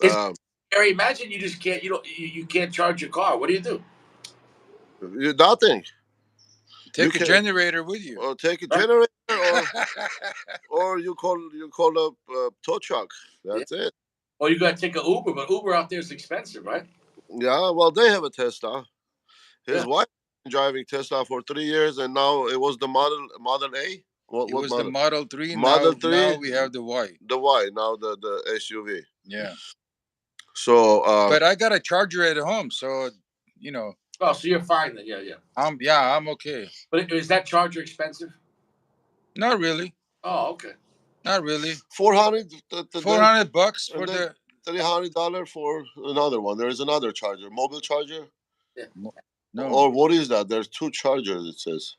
Is uh, Gary? Imagine you just can't. You don't. You can't charge your car. What do you do? nothing. You Take a can generator with you. take a Right? generator or you call up tow truck. Yeah. That's it. Or you got to take an Uber, but Uber out there is expensive, right? Yeah. Well, they have a Tesla. Yeah. His wife been driving Tesla for 3 years, and now it was the Model A. What It what was the model? Model 3. Model Now 3, we have the Y. the Y. Now the SUV. Yeah. So But I got a charger at home, so you know, Oh, so you're fine then? Yeah, yeah. I'm okay. But is that charger expensive? Not really, Oh, okay. not really. 400, Four hundred bucks and for then the $300 for another one. There is another charger, mobile charger, Yeah. no, or what is that? There's two chargers. It says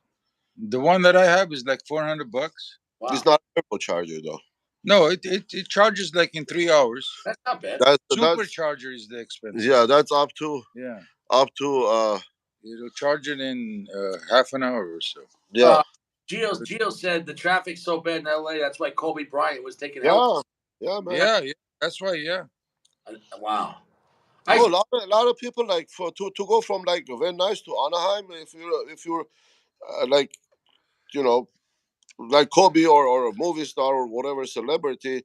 the one that I have is like 400 bucks. it's Wow, not a turbo charger though. No, it charges like in 3 hours. that's not bad. That's Supercharger is the expensive. yeah. That's up to Yeah, up to it'll charge it in half an hour or so. yeah Uh, Gio said the traffic's so bad in L.A. That's why Kobe Bryant was taking helicopter. yeah yeah man. Yeah, yeah, that's why. Yeah, Wow. No, I a lot of people like for to go from like Van Nuys to Anaheim. If you're like you know like Kobe or a movie star or whatever celebrity,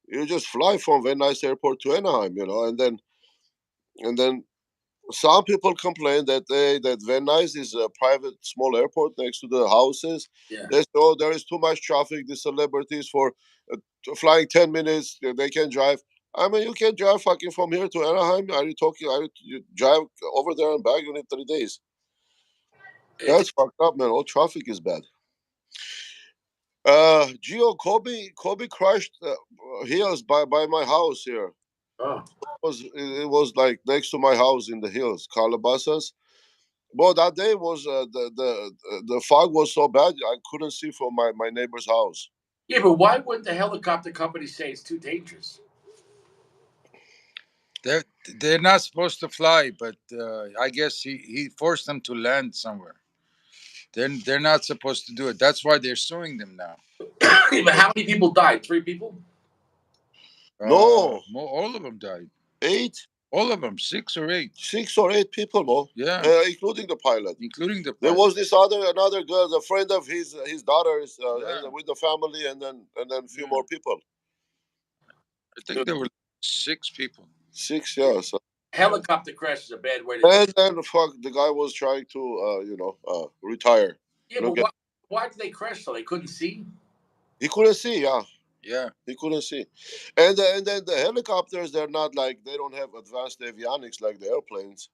you just fly from Van Nuys Airport to Anaheim, and then some people complain that that Van Nuys is a private small airport next to the houses. yeah. They say, oh, there is too much traffic. The celebrities for flying 10 minutes, they can drive. I mean, you can drive fucking from here to Anaheim. Are you talking? You drive over there and back? You need 3 days. It, That's fucked up, man. All traffic is bad. Gio, Kobe crashed hills by my house here. oh. It was like next to my house in the hills, Calabasas. Well, that day was the fog was so bad I couldn't see from my neighbor's house. Yeah, but why wouldn't the helicopter company say it's too dangerous? they're they're not supposed to fly, but I guess he forced them to land somewhere. They're not supposed to do it. That's why they're suing them now. Yeah, but how many people died? 3 people? No, All of them died. eight, All of them, 6 or 8. 6 or 8 people, bro, Yeah, including the pilot. including the There pilot. was this another girl, a friend of his daughter's, Yeah, and with the family, and then a few yeah. more people. I think there were 6 people. Six, yeah. So, Helicopter crash is a bad way to die. and then fuck, the guy was trying to retire. Yeah, but Look at why did they crash so they couldn't see? he couldn't see, yeah. Yeah, He couldn't see, and then the helicopters, they're not like they don't have advanced avionics like the airplanes,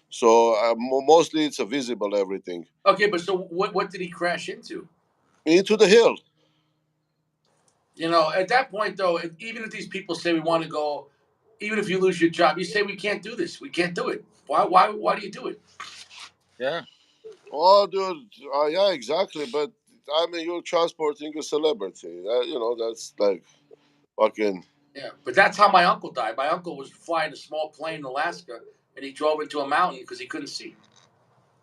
so mostly it's a visible everything Okay, but so what did he crash into? into the hill. At that point though, even if these people say we want to go, even if you lose your job, you say we can't do this. We can't do it. Why do you do it? yeah, Oh, dude, yeah, exactly. But I mean, you're transporting a celebrity. That's like fucking Yeah, but that's how my uncle died. My uncle was flying a small plane in Alaska, and he drove into a mountain because he couldn't see.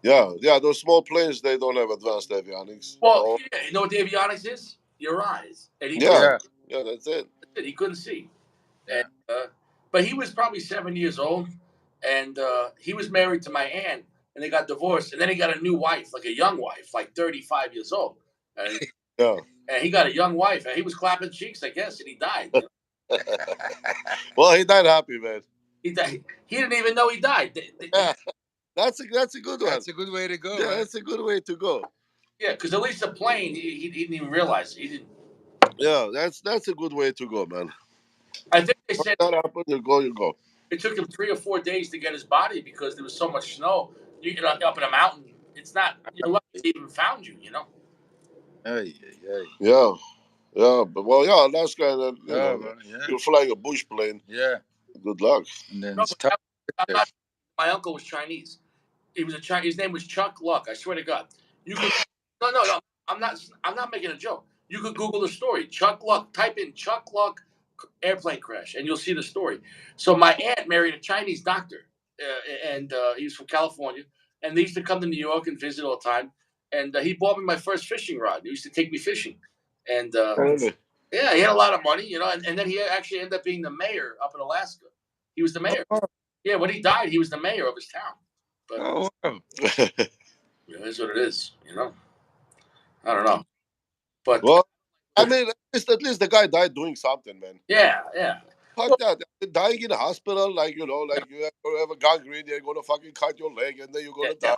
yeah. Those small planes, they don't have advanced avionics. Well, Oh, yeah, you know what the avionics is? Your eyes, and he just yeah, yeah, yeah. That's it. he couldn't see. And yeah. but he was probably 7 years old, and he was married to my aunt, and they got divorced, and then he got a new wife, like a young wife, like 35 years old, and, Yeah. and he got a young wife, and he was clapping cheeks, I guess, and he died. Well, he died happy, man. He died. He didn't even know he died. Yeah, that's a good one. That's a good way to go, Yeah, right? that's a good way to go. Yeah, because at least the plane, he didn't even realize it. He didn't. Yeah, that's a good way to go, man. I think they When said that happens, you go. it took him 3 or 4 days to get his body because there was so much snow. Up in a mountain, it's not. You're lucky they even found you. Hey, hey, hey. Yeah, yeah, but well, yeah, Alaska, Oh, well, yeah, you're flying a bush plane. yeah. Good luck. And then No, it's tough. I'm not. My uncle was Chinese. He was a Chinese. His name was Chuck Luck. I swear to God. You could. No, no, no. I'm not. I'm not making a joke. You could Google the story. Chuck Luck. Type in Chuck Luck airplane crash, and you'll see the story. So my aunt married a Chinese doctor, and he was from California, and they used to come to New York and visit all the time. And he bought me my first fishing rod. He used to take me fishing, and Really? yeah, he had a lot of money, and then he actually ended up being the mayor up in Alaska. He was the mayor. Oh, Yeah, when he died, he was the mayor of his town. But oh, wow. that's what it is. I don't know. But Well, I mean, at least the guy died doing something, man. yeah, yeah. Fuck Well, that. Dying in a hospital, like like you have a gangrene, they're gonna fucking cut your leg, and then you're yeah, gonna yeah. die.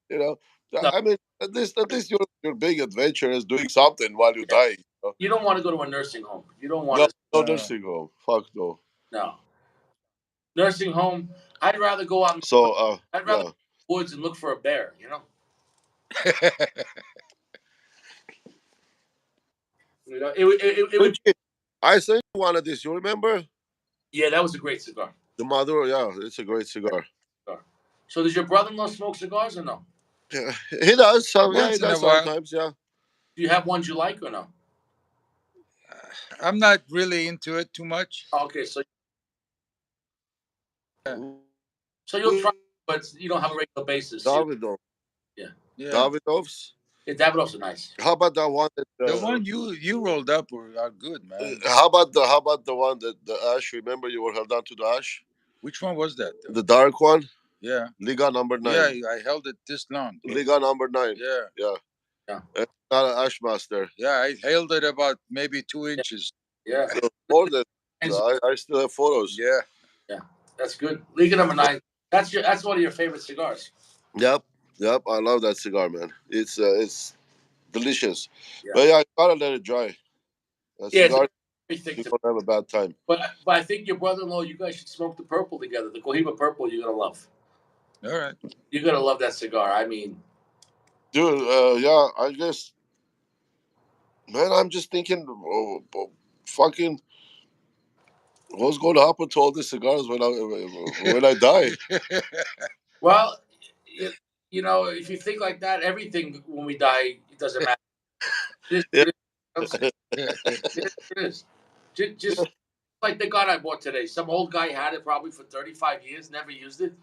You know. No, I mean, at least your big adventure is doing something while you die. you don't want to go to a nursing home. You don't want No, to. no Uh, nursing home. Fuck no. No. Nursing home. I'd rather go out in the So woods. I'd rather go yeah. in the woods and look for a bear. You know. It would. Luigi, I sent you one of these. You remember Yeah, that was a great cigar. the Maduro? Yeah, it's a great cigar. Cigar. So does your brother-in-law smoke cigars or no? Yeah, he does. Some, yeah, he Once in a does while. sometimes. Yeah. Do you have ones you like or no? I'm not really into it too much. Okay, so Yeah. you'll try, but you don't have a regular basis. You know? Davidoff. Yeah. Yeah. Davidoffs. Yeah, Davidoff's are nice. How about that one? The one you rolled up are good, man. How about the one that the ash? Remember, you were held on to the ash. Which one was that though? The dark one. Yeah. Liga number Yeah, 9. I held it this long. Liga number 9. Yeah. Yeah. Yeah. It's not an ash master. Yeah, I held it about maybe 2 inches. Yeah. More than And I still have photos. Yeah. yeah, that's good. Liga number 9. That's one of your favorite cigars. Yep. Yep. I love that cigar, man. It's delicious. Yeah. But yeah, you gotta let it dry. A Yeah, it's cigar, very thick you to. don't have a bad time. But I think your brother-in-law, you guys should smoke the purple together. The Cohiba purple, you're gonna love. All right. You're gonna love that cigar. I mean, Dude, yeah, I guess, man, I'm just thinking, fucking, what's going to happen to all these cigars when I die? well, you, you know, if you think like that, everything when we die, it doesn't matter. It is Yeah. what it is. I'm saying. It is what it is. Just like the gun I bought today. Some old guy had it probably for 35 years, never used it.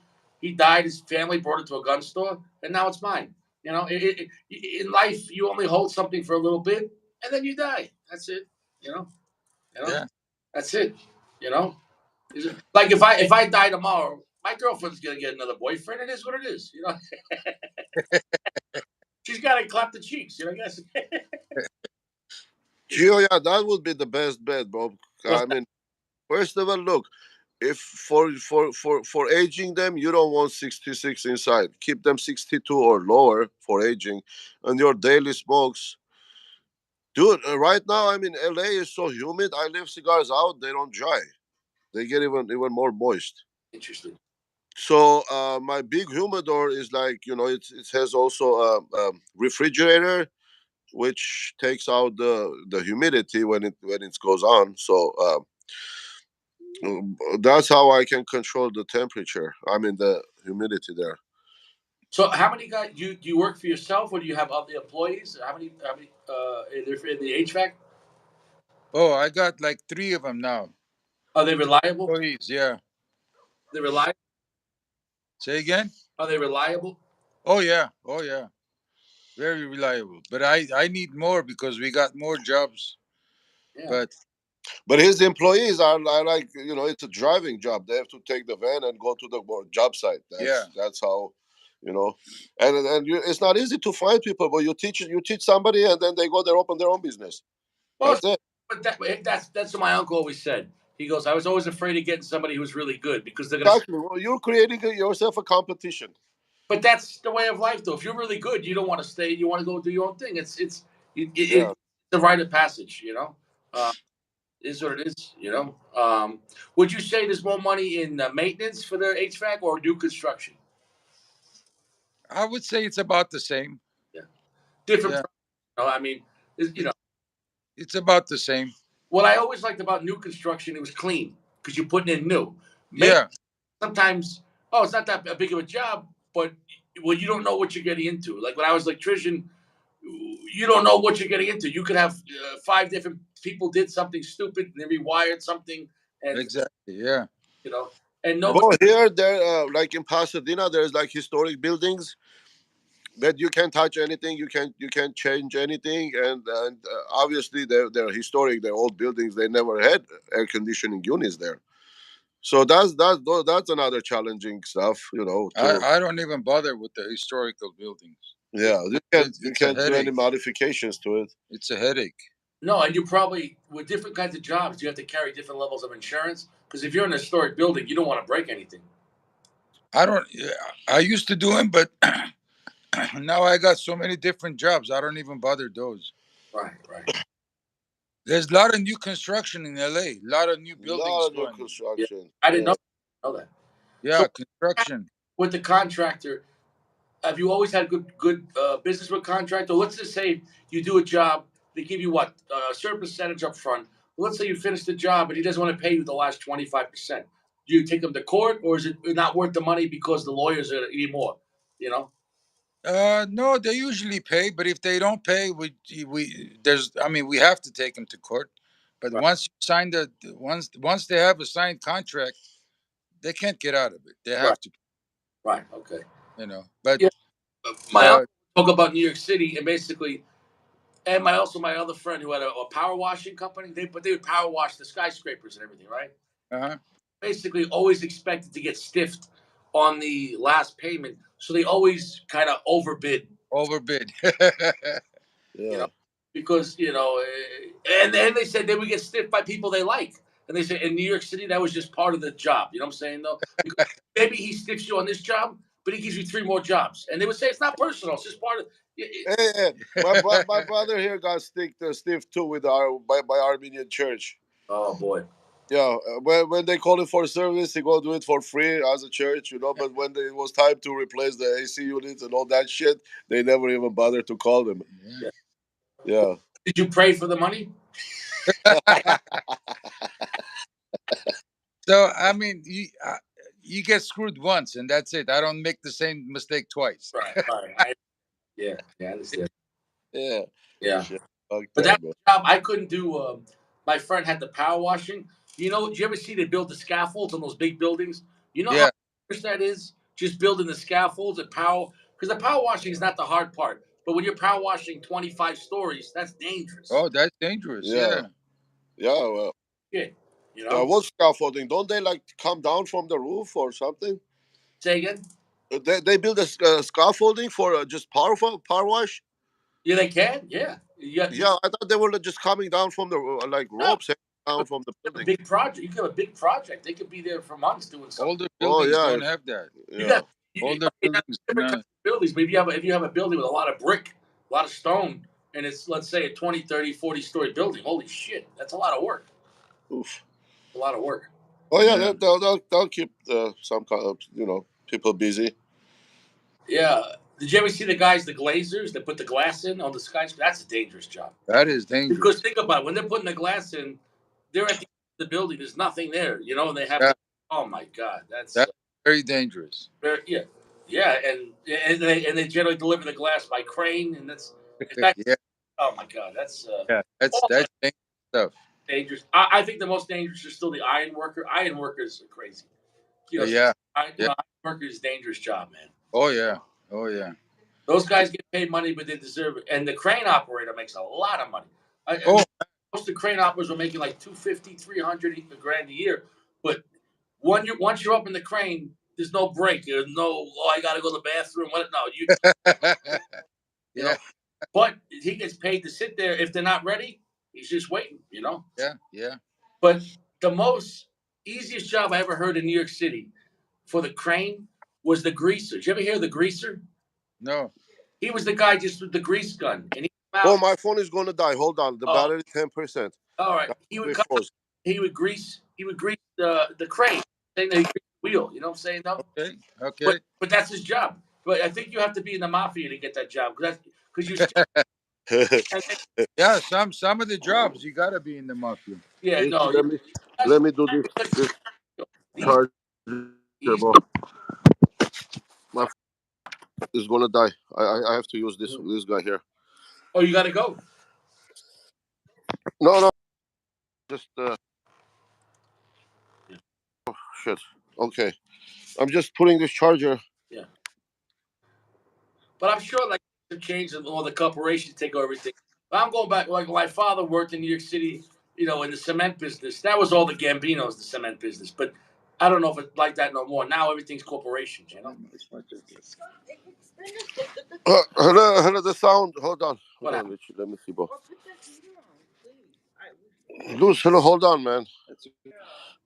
He died. His family brought it to a gun store, and now it's mine. You know, in life, you only hold something for a little bit, and then you die. That's it. You know, you know, Yeah. that's it. You know, like if I die tomorrow, my girlfriend's gonna get another boyfriend. It is what it is. You know, she's got to clap the cheeks. You know, I guess. Gio, yeah, that would be the best bet, bro. What's I mean, first of all, look, if for aging them, you don't want 66 inside. Keep them 62 or lower for aging, and your daily smokes. Dude, right now, I mean, LA is so humid. I leave cigars out; they don't dry. They get even more moist. interesting? So my big humidor is like, it has also a refrigerator which takes out the humidity when it goes on. So that's how I can control the temperature. I mean the humidity there. So, how many guys do you work for yourself, or do you have other employees? How many in the HVAC? Oh, I got like 3 of them now. Are they reliable? Employees, yeah. They reliable? Say again? Are they reliable? Oh yeah. Oh yeah. Very reliable. But I need more because we got more jobs. Yeah. But But his employees are like, it's a driving job. They have to take the van and go to the job site. yeah. That's how, you know, it's not easy to find people. But you teach somebody, and then they go there, open their own business. Well, That's it. but that's what my uncle always said. He goes, I was always afraid of getting somebody who's really good because they're gonna. Exactly. Well, you're creating yourself a competition. But that's the way of life, though. If you're really good, you don't want to stay. You want to go do your own thing. It's Yeah. the rite of passage. You know, is what it is. You know. Would you say there's more money in maintenance for the HVAC or new construction? I would say it's about the same. Yeah, different. Yeah. I mean, you know, It's about the same. what I always liked about new construction, it was clean because you're putting in new. Maintenance, Yeah. sometimes, it's not that big of a job, but well, you don't know what you're getting into. Like when I was electrician, you don't know what you're getting into. You could have 5 different people did something stupid and they rewired something, and Exactly. Yeah. you know, and nobody. Well, here, there, like in Pasadena, there's like historic buildings that you can't touch anything, you can't change anything, and obviously they're historic, they're old buildings, they never had air conditioning units there. So that's another challenging stuff, to I don't even bother with the historical buildings. yeah, you can't It's you it's a can't do any headache. modifications to it. It's a headache. No, and you probably with different kinds of jobs, you have to carry different levels of insurance because if you're in a historic building, you don't want to break anything. I don't. Yeah, I used to do them, but now I got so many different jobs. I don't even bother those. Right, right. There's a lot of new construction in LA. A lot of new A lot buildings of new going in. Yeah, construction. I didn't Yeah. know. know that. Yeah, So construction. with the contractor, have you always had good business with contractor? Let's just say you do a job, they give you what a certain percentage up front. Let's say you finish the job, and he doesn't want to pay you the last 25%. Do you take him to court, or is it not worth the money because the lawyers are need more? You know, No, they usually pay, but if they don't pay, we there's I mean we have to take them to court. But right, once you sign once they have a signed contract, they can't get out of it. They right, have to, right, okay. But Yeah, my uncle uh, spoke about New York City, and basically, and my other friend who had a power washing company. They would power wash the skyscrapers and everything, right? uh Basically always expected to get stiffed on the last payment, so they always kind of overbid, overbid. you know, Yeah. because and they said they would get stiffed by people they like, and they said in New York City that was just part of the job. You know what I'm saying though? Because maybe he stiffs you on this job, but he gives you three more jobs, and they would say it's not personal, it's just part of. Hey, my brother here got stiff too with our by Armenian church. Oh boy, Yeah, when they call it for service, he go do it for free as a church, you know. But when it was time to replace the AC units and all that shit, they never even bothered to call them. yeah. Yeah. Did you pray for the money? So I mean, you get screwed once, and that's it. I don't make the same mistake twice. Right, right. Yeah, yeah, I understand. Yeah. Yeah. Shit. Fuck But that, that man. job I couldn't do. My friend had the power washing. Do you ever see they build the scaffolds on those big buildings? You know how Yeah. much that is? Just building the scaffolds and power. Because the power washing is not the hard part. But when you're power washing 25 stories, that's dangerous. Oh, that's dangerous. Yeah. Yeah. Yeah. Well, Yeah. You know? what scaffolding? Don't they like come down from the roof or something? Say again? They build a scaffolding for just power wash. Yeah, they can. Yeah. Yeah, I thought they were just coming down from the like No, ropes down from the a building. big project. You can have a big project. They could be there for months doing something. Older Oh buildings yeah, don't have that. You yeah. got Older you have buildings do different kinds not. of buildings, but if you have a building with a lot of brick, a lot of stone, and it's let's say a 20, 30, 40 story building, holy shit, that's a lot of work. Oof. A lot of work. Oh yeah, Yeah. they'll keep some kind of people busy. Yeah. Did you ever see the guys, the glazers that put the glass in on the skyscraper? That's a dangerous job. That is Because dangerous. think about it, when they're putting the glass in, they're at the end of the building. There's nothing there, and they have Yeah. to. Oh my god, that's That's very dangerous. very yeah, yeah, and they generally deliver the glass by crane, and that's Yeah. oh my god, that's Yeah. all That's dangerous stuff. dangerous. I think the most dangerous is still the iron worker. Iron workers are crazy. You know, Yeah. Yeah. iron worker is a dangerous job, man. Oh yeah. Oh yeah. Those guys get paid money, but they deserve it. And the crane operator makes a lot of money. I Oh mean, most of the crane operators are making like 250, 300 grand a year. But once you're up in the crane, there's no break. There's no, I got to go to the bathroom. What? No, you yeah. know. But he gets paid to sit there. If they're not ready, he's just waiting. Yeah. Yeah. But the most easiest job I ever heard in New York City for the crane was the greaser. Did you ever hear of the greaser? No. He was the guy just with the grease gun, and he came Oh, out. my phone is gonna die. Hold on, the Oh, battery 10%. all right. That's He why would it come out. froze. He would grease the crane, saying that he greased the wheel. You know what I'm saying? Though, Okay. but Okay. but that's his job. But I think you have to be in the mafia to get that job because you still. And then, Yeah. Some of the jobs you gotta be in the mafia. yeah, Richie, no, you, let that's me do this these charger, these. bro. My phone is gonna die. I have to use this guy here. Oh, you got to go. No, no, just shit. Okay, I'm just putting this charger. Yeah, but I'm sure like the change and all the corporations take over everything. But I'm going back. Like my father worked in New York City, in the cement business. That was all the Gambinos, the cement business. But I don't know if it's like that no more. Now everything's corporations. Hello, the sound. Hold What on, happened? Richie. Let me see, bro. Luz, hello, hold on, man.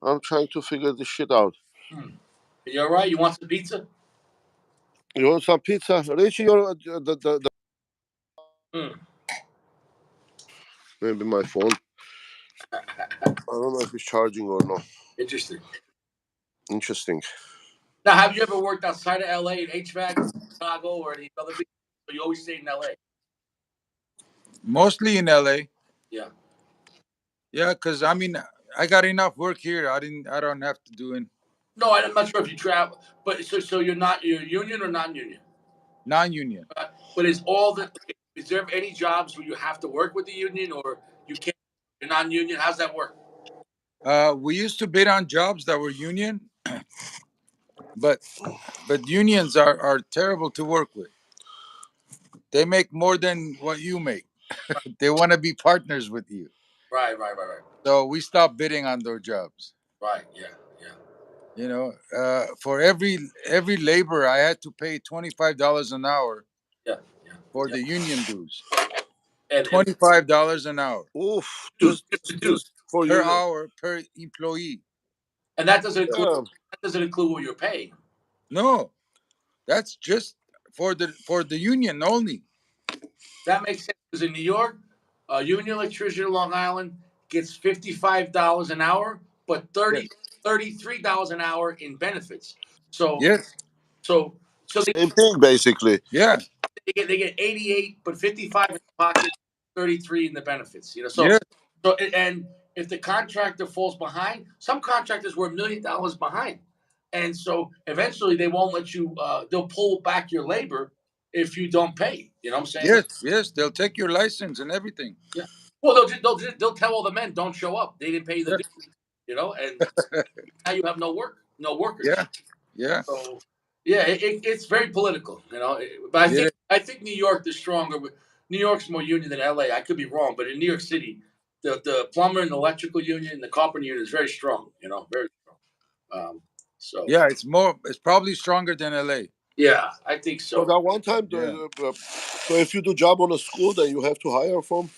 I'm trying to figure this shit out. Hmm. You all right? You want some pizza? You want some pizza, Richie? You're the Hmm. maybe my phone. I don't know if it's charging or not. Interesting. Interesting. Now, have you ever worked outside of LA in HVAC, Chicago, or any other big? Or you always stayed in LA? Mostly in LA. Yeah. Yeah, because I mean, I got enough work here. I don't have to do it. No, I'm not sure if you travel, but so you're union or non-union? Non-union. But is all the is there any jobs where you have to work with the union or you can't? You're non-union. How's that work? We used to bid on jobs that were union, but unions are terrible to work with. They make more than what you make. They want to be partners with you. Right. So we stopped bidding on those jobs. Right. Yeah. You know, for every labor, I had to pay $25 an hour Yeah. Yeah. for Yeah. the union dues. And $25 an hour Oof. dues, Just just the dues, just for per you. hour per employee. and Yeah. that doesn't include what you're paying. No, that's just for the union only. That makes sense because in New York, a union electrician in Long Island gets $55 an hour, but Yes, $33 an hour in benefits. So yes, so so Same thing basically. yeah, they get 88, but 55 in the pocket, 33 in the benefits. yes, And if the contractor falls behind, some contractors were $1 million behind, and so eventually they won't let you. They'll pull back your labor if you don't pay. You know what I'm saying? yes. They'll take your license and everything. Yeah. Well, they'll tell all the men don't show up. They didn't pay you the Yeah, due. And now you have no work, no workers. yeah, yeah. So yeah, it's very political, But I It think is. I think New York is stronger. New York's more union than LA. I could be wrong, but in New York City, the plumber and electrical union, the carpenter union is very strong. Very strong. So Yeah, It's probably stronger than LA. yeah, I think So so. that one time, Yeah, so if you do job on a school, then you have to hire from.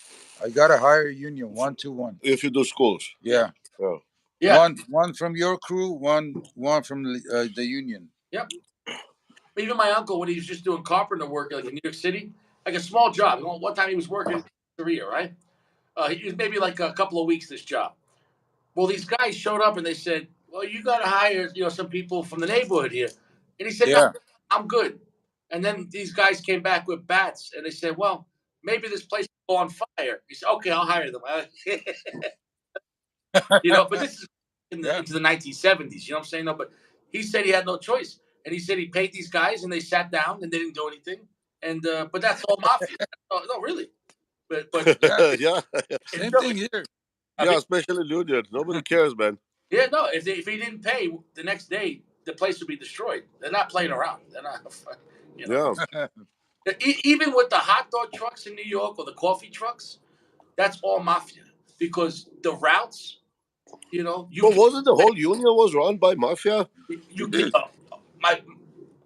I gotta hire a union 1-1. If you do schools, Yeah, Yeah, yeah. yeah, one from your crew, one from the union. yeah. Even my uncle, when he was just doing carpenter work, like in New York City, like a small job. One time he was working in Korea, right? He was maybe like a couple of weeks this job. Well, these guys showed up and they said, "Well, you got to hire, some people from the neighborhood here." And he said, "No, Yeah, I'm good." And then these guys came back with bats and they said, "Well, maybe this place will go on fire." He said, "Okay, I'll hire them." But this is yeah, into the 1970s. You know what I'm saying? No, but he said he had no choice, and he said he paid these guys and they sat down and they didn't do anything. And but that's all mafia. No, really. But yeah. Yeah, in Same Philly, thing here. I mean, yeah. Especially union, nobody cares, man. yeah, no. If he didn't pay the next day, the place would be destroyed. They're not playing around. They're not. You know. Yeah. Even with the hot dog trucks in New York or the coffee trucks, that's all mafia because the routes. You But can wasn't the whole union was run by mafia? you It can. is. My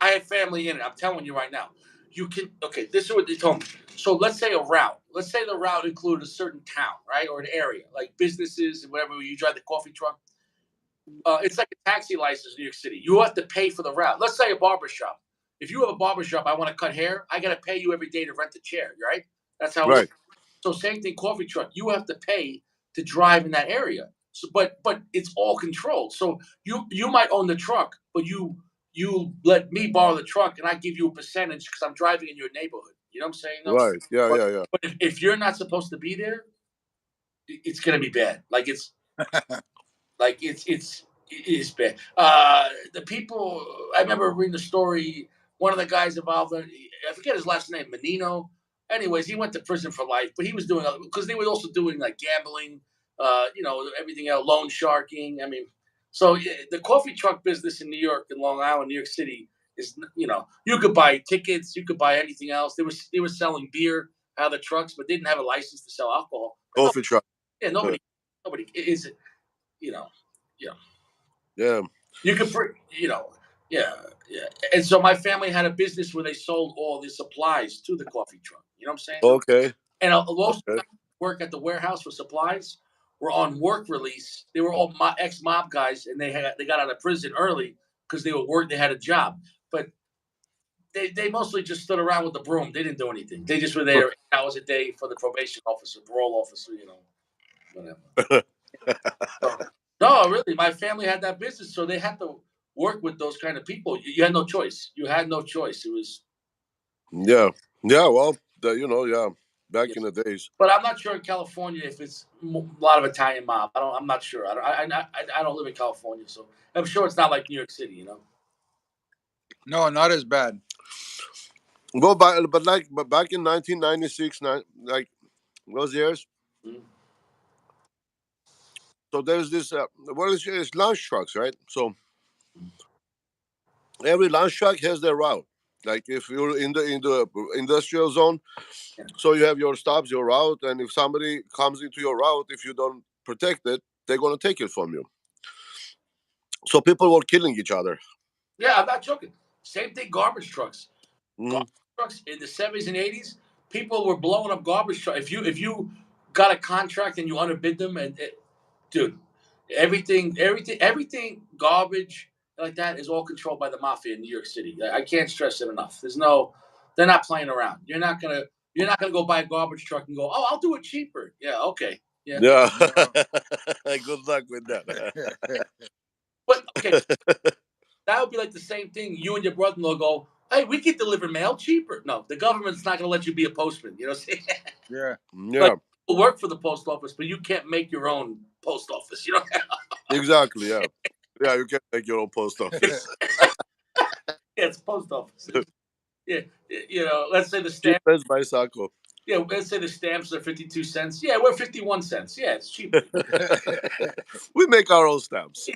I have family in it. I'm telling you right now. You can. Okay, this is what they told me. So let's say a route. Let's say the route included a certain town, right, or an area like businesses and whatever. You drive the coffee truck. It's like a taxi license in New York City. You have to pay for the route. Let's say a barber shop. If you have a barber shop, I want to cut hair. I got to pay you every day to rent the chair, right? That's how it Right. works. So same thing, coffee truck. You have to pay to drive in that area. So, but it's all controlled. So you might own the truck, but you let me borrow the truck, and I give you a percentage because I'm driving in your neighborhood. You know what I'm saying? No, Right. Yeah. but Yeah. Yeah. but if you're not supposed to be there, it's gonna be bad. It is bad. The people I remember reading the story. One of the guys involved, I forget his last name, Menino. Anyways, he went to prison for life, but he was doing because they were also doing like gambling, everything else, loan sharking. I mean, so yeah, the coffee truck business in New York and Long Island, New York City is you could buy tickets, you could buy anything else. They were selling beer out of the trucks, but didn't have a license to sell alcohol. But no, Coffee truck. yeah, Yeah. nobody is it. You know, you know. Yeah. You could, yeah, yeah. And so my family had a business where they sold all the supplies to the coffee truck. You know what I'm saying? No? Okay. And most Okay. work at the warehouse for supplies were on work release. They were all ex mob guys, and they got out of prison early because they were work. They had a job, but they mostly just stood around with the broom. They didn't do anything. They just were there 8 hours a day for the probation officer, parole officer, whatever. So, no, really, my family had that business, so they had to. work with those kind of people. You had no choice. You had no choice. It was. Yeah, yeah. Well, yeah, back Yeah. in the days. But I'm not sure in California if it's a lot of Italian mob. I don't. I'm not sure. I don't live in California, so I'm sure it's not like New York City. No, not as bad. Go back, but back in 1996, like those years. Mhm. So there's this. What is it's lunch trucks, right? So every lunch truck has their route. Like if you're in the industrial zone, Yeah. so you have your stops, your route, and if somebody comes into your route, if you don't protect it, they're gonna take it from you. So people were killing each other. Yeah, I'm not joking. Same thing. Garbage trucks. Mm. Garbage trucks in the '70s and '80s. People were blowing up garbage trucks. If you got a contract and you underbid them, dude, everything garbage like that is all controlled by the mafia in New York City. I can't stress it enough. They're not playing around. You're not gonna go buy a garbage truck and go, oh, I'll do it cheaper. Yeah, okay, yeah. Yeah. No. Good luck with that. But okay, that would be like the same thing. You and your brother-in-law go, hey, we can deliver mail cheaper. No, the government's not gonna let you be a postman. You know what I'm saying? Yeah. Like Yeah. you work for the post office, but you can't make your own post office. Exactly. Yeah. Yeah. You can make your own post office. Yeah, it's post office. Yeah, let's say the stamp. Cheapest bicycle. Yeah, let's say the stamps are 52 cents. Yeah, we're 51 cents. Yeah, it's cheaper. We make our own stamps.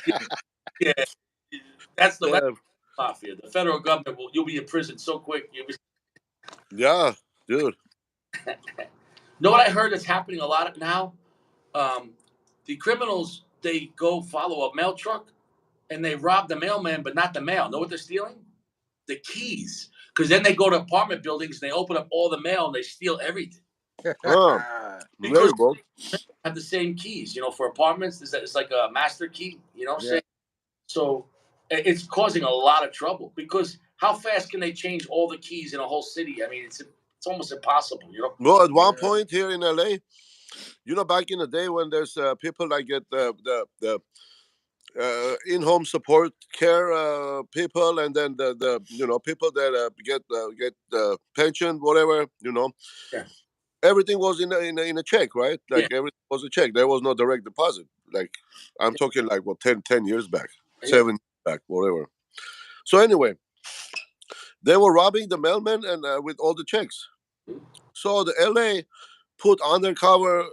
Yeah, yeah. That's Yeah. mafia. The federal government you'll be in prison so quick. Yeah, dude. Know what I heard that's happening a lot now? Um, the criminals they go follow a mail truck and they rob the mailman, but not the mail. Know what they're stealing? The keys. Because then they go to apartment buildings and they open up all the mail and they steal everything. Huh. There Because you go. they have the same keys, for apartments. It's like a master key, Yeah. So it's causing a lot of trouble because how fast can they change all the keys in a whole city? I mean, it's almost impossible. Well, at one Yeah. point here in LA, back in the day when there's people like get the in-home support care people, and then the people that get pension, whatever, Yeah, everything was in a check, right? yeah, Like everything was a check. There was no direct deposit. Like I'm talking like what 10 years back, yeah, 7 years back, whatever. So anyway, they were robbing the mailman and with all the checks. So the LA put undercover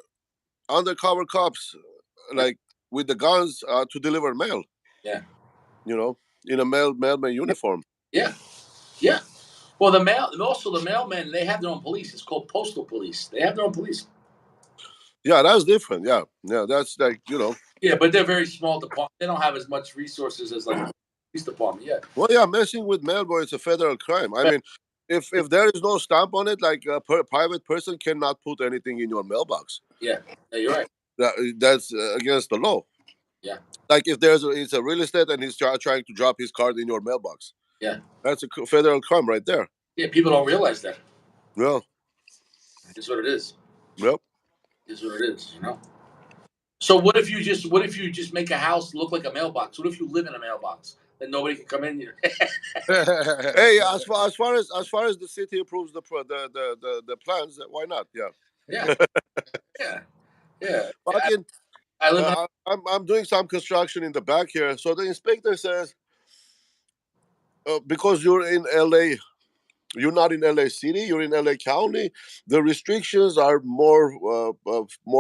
cops yeah, like with the guns to deliver mail. yeah, You know, in a mailman uniform. yeah, yeah. Well, the mailmen, they have their own police. It's called postal police. They have their own police. Yeah, that's different. Yeah, yeah, that's like Yeah, but they're very small department. They don't have as much resources as like a police department. Yeah, Well, yeah, messing with mail, boy, it's a federal crime. I mean, if there is no stamp on it, like a private person cannot put anything in your mailbox. yeah, yeah. You're right. That's against the law. Yeah, Like if it's a real estate and he's trying to drop his card in your mailbox, yeah, that's a federal crime right there. yeah. People don't realize that. Yeah, It's what it is. yep. Is what it is. So what if you just make a house look like a mailbox? What if you live in a mailbox that nobody can come in here? Hey, as far as the city approves the plans, why not? Yeah. Yeah, yeah, yeah. Fucking, I live in. I'm doing some construction in the back here. So the inspector says, because you're in LA, you're not in LA City, you're in LA County. The restrictions are more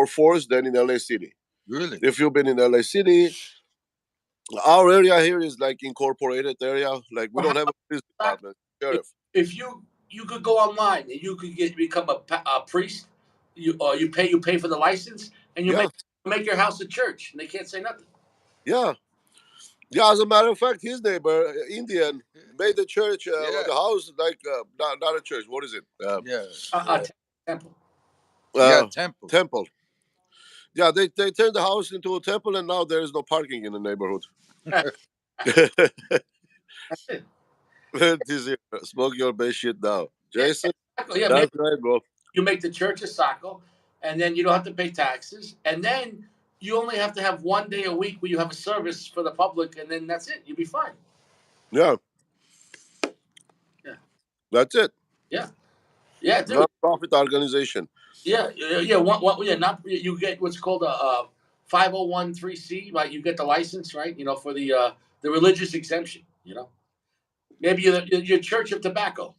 forced than in LA City. Really? If you've been in LA City, our area here is like incorporated area. Like we Well, how don't have a police about department, if, sheriff. if you could go online and you could become a priest. You pay for the license and you Yeah, make your house a church and they can't say nothing. yeah, yeah. As a matter of fact, his neighbor, Indian, made the church, Yeah. the house like not a church. What is it? Yeah. A temple. Yeah. Uh, Temple. temple. Yeah, they turned the house into a temple, and now there is no parking in the neighborhood. That's it. This is smoke your best shit now, Yeah, Jason. exactly. Yeah, That's right, bro. you make the church a sacco, and then you don't have to pay taxes. And then You only have to have 1 day a week where you have a service for the public, and then that's it. You'll be fine. Yeah, Yeah, that's it. yeah, yeah, dude. Non-profit organization. Yeah, yeah, yeah. Yeah, not you get what's called a 501(c), right? You get the license, right? For the religious exemption. Maybe your Church of Tobacco.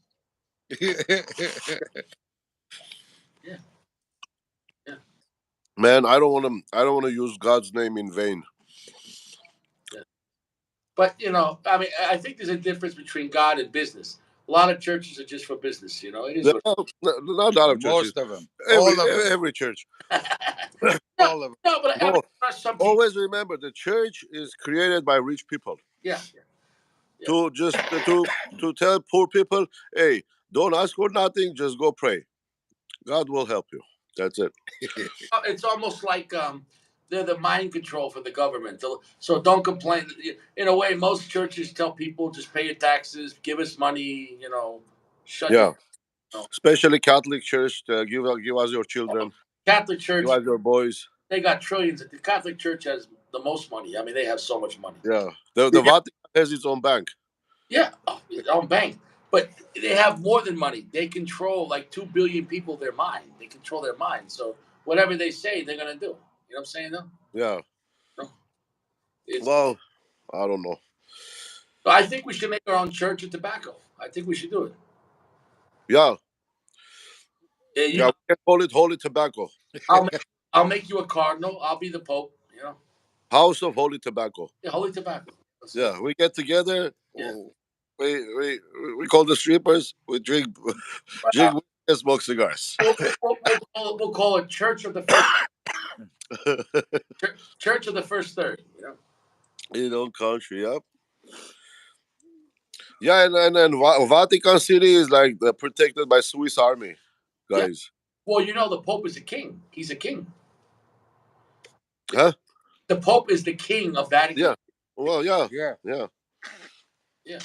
Yeah, yeah, Man, I don't want to. I don't want to use God's name in vain. yeah. But I mean, I think there's a difference between God and business. A lot of churches are just for business. It is No, what. not a lot of churches. Most of them, Every all of them, every church. No, all of them. no, but I mean, No, some people. always remember the church is created by rich people Yeah, yeah. to just to tell poor people, hey, don't ask for nothing, just go pray. God will help you. That's it. It's almost like they're the mind control for the government. So don't complain. In a way, most churches tell people just pay your taxes, give us money. Shut your. Yeah, especially Catholic Church. Give us your children. Catholic Give Church, us your boys. they got trillions. The Catholic Church has the most money. I mean, they have so much money. Yeah, the Vatican has its own bank. Yeah, on bank. But they have more than money. They control like 2 billion people. Their mind. They control their mind. So whatever they say, they're gonna do. You know what I'm saying? Though. Yeah. No, it's. Well, I don't know. I think we should make our own church of tobacco. I think we should do it. Yeah, Yeah, yeah. We can call it Holy Tobacco. I'll make, I'll make you a cardinal. I'll be the pope. House of Holy Tobacco. Yeah, holy tobacco. Yeah, we get together. Yeah. We call the strippers. We drink drink whiskey and smoke cigars. We'll call it Church of the First. Church of the First Third. In own country, yep. Yeah, and Vatican City is like protected by Swiss Army Yeah. guys. Well, the Pope is a king. He's a king. Huh? The Pope is the king of Vatican. Yeah. Well, yeah, Yeah. yeah, Yeah.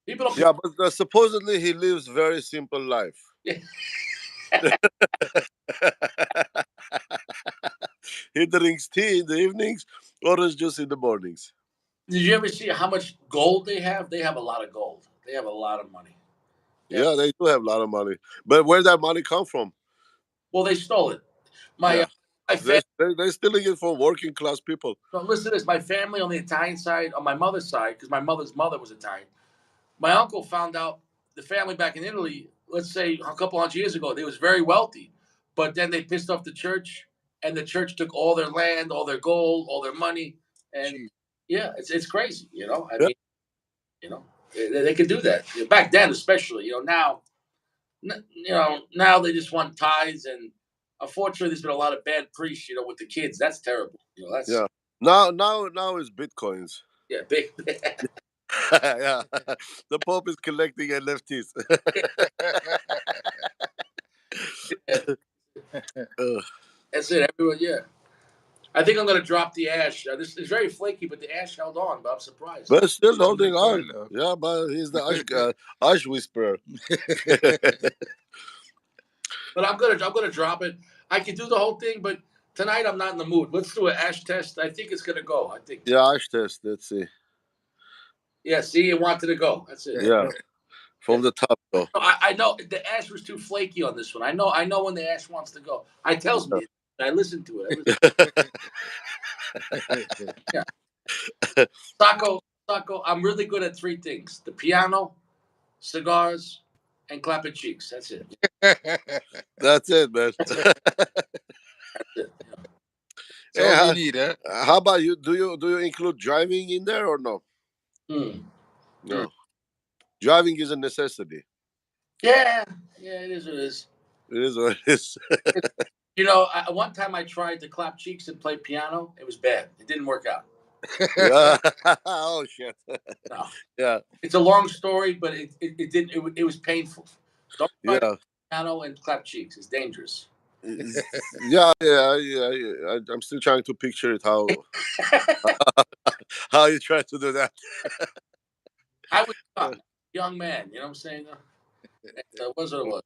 People don't. yeah. But supposedly he lives very simple life. Yeah. He drinks tea in the evenings, orange juice in the mornings. Did you ever see how much gold they have? They have a lot of gold. They have a lot of money. Yeah, they do have a lot of money, but where that money come from? Well, they stole it. My Yeah, my family. they're stealing it from working class people. No, listen to this. My family on the Italian side, on my mother's side, because my mother's mother was Italian. My uncle found out the family back in Italy, let's say a couple hundred years ago, they was very wealthy, but then they pissed off the church, and the church took all their land, all their gold, all their money, and Jeez. yeah, it's crazy. I Yeah, mean, they could do that back then, especially. Now they just want tithes, and unfortunately, there's been a lot of bad priests. With the kids, that's terrible. That's yeah. Now it's bitcoins. yeah, big. Yeah, the Pope is collecting NFTs. Yeah, Ugh. that's it. Everyone, yeah. I think I'm going to drop the ash. This is very flaky, but the ash held on. But I'm surprised. But still Only holding on. kind of. Yeah, but he's the Ash whisperer. But I'm gonna drop it. I can do the whole thing, but tonight I'm not in the mood. Let's do an ash test. I think it's gonna go. I think. Yeah, Ash test. Let's see. Yeah. See, it wanted to go. That's it. Yeah, from the top though. I know the ash was too flaky on this one. I know when the ash wants to go. I tells me. I listen to it. Yeah. Sacco. I'm really good at three things: the piano, cigars, and clapping cheeks. That's it. That's it, man. That's it. That's all you need, huh? How about you? Do you include driving in there or no? Hmm. No. Driving is a necessity. Yeah. Yeah. It is. It is. It is what it is. One time I tried to clap cheeks and play piano. It was bad. It didn't work out. Yeah. Oh shit. No. Yeah. It's a long story, but it didn't. It was painful. Don't try Yeah. piano and clap cheeks. It's dangerous. Yeah. I'm still trying to picture it how you try to do that. I was young man. You know what I'm saying? It was what it was.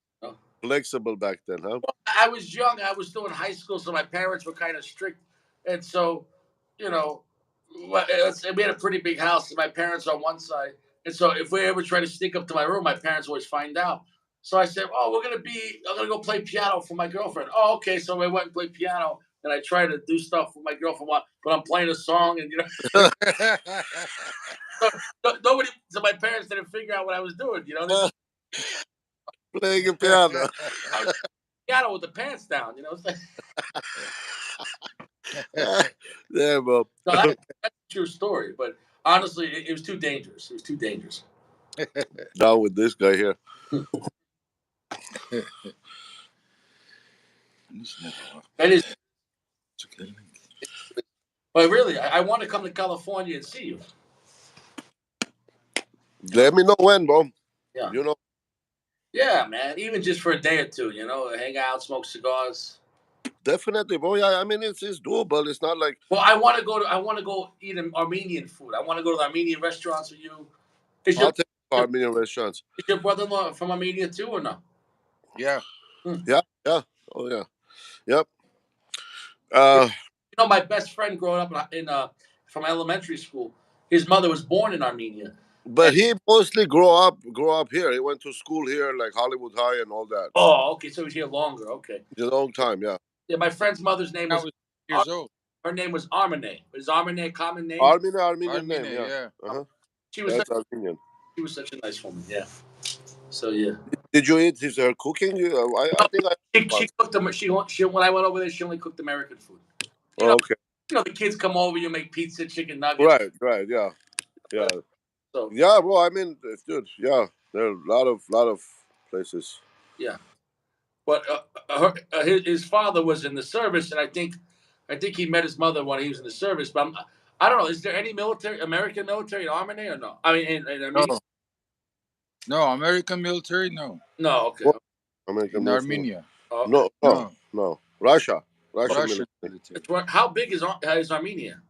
Flexible back then, huh? I was young. I was still in high school, so my parents were kind of strict. And so, you know, we had a pretty big house. And my parents on one side, and so if we ever try to sneak up to my room, my parents always find out. So I said, "Oh, I'm gonna go play piano for my girlfriend." Oh, okay. So I went and played piano, and I try to do stuff with my girlfriend, but I'm playing a song, and so, nobody. So my parents didn't figure out what I was doing. They just Playing a piano. I was piano with the pants down. Yeah, bro. So that's a true story. But honestly, it was too dangerous. It was too dangerous. Down with this guy here. That is. But really, I want to come to California and see you. Let me know when, bro. Yeah. You know, Yeah, man. Even just for a day or two, hang out, smoke cigars. definitely, bro. Yeah, I mean it's doable. It's not like Well, I want to go eat Armenian food. I want to go to the Armenian restaurants with you. Is I'll your take you to Armenian restaurants. is your brother-in-law from Armenia too, or no? Yeah. Yeah, yeah. Oh yeah. Yep. Yeah. Uh My best friend growing up from elementary school, his mother was born in Armenia. but And he mostly grow up here. He went to school here, like Hollywood High and all that. oh, okay, so he was here longer. Okay. A long time, yeah. Yeah, my friend's mother's name I was was years old. her name was Armene. Is Armene a common name? Armenian name, Armenia, yeah. yeah. Uh-huh. She was such, That's Armenian. she was such a nice woman. Yeah. So yeah. Did you eat his her cooking? I think I She once. cooked them. She when I went over there, she only cooked American food. You know, Oh, okay. the kids come over, you make pizza, chicken nuggets. Right, yeah. Yeah. So Yeah, bro, I mean dude, yeah. There are a lot of places. yeah, but his father was in the service, and I think he met his mother when he was in the service. But I don't know. Is there any American military in Armenia or no? I mean, in No, Armenia? no, American military, no. No. Okay. What American In military? Armenia, Oh, okay. No. Russia. Russian Russian military. military. How big is Armenia?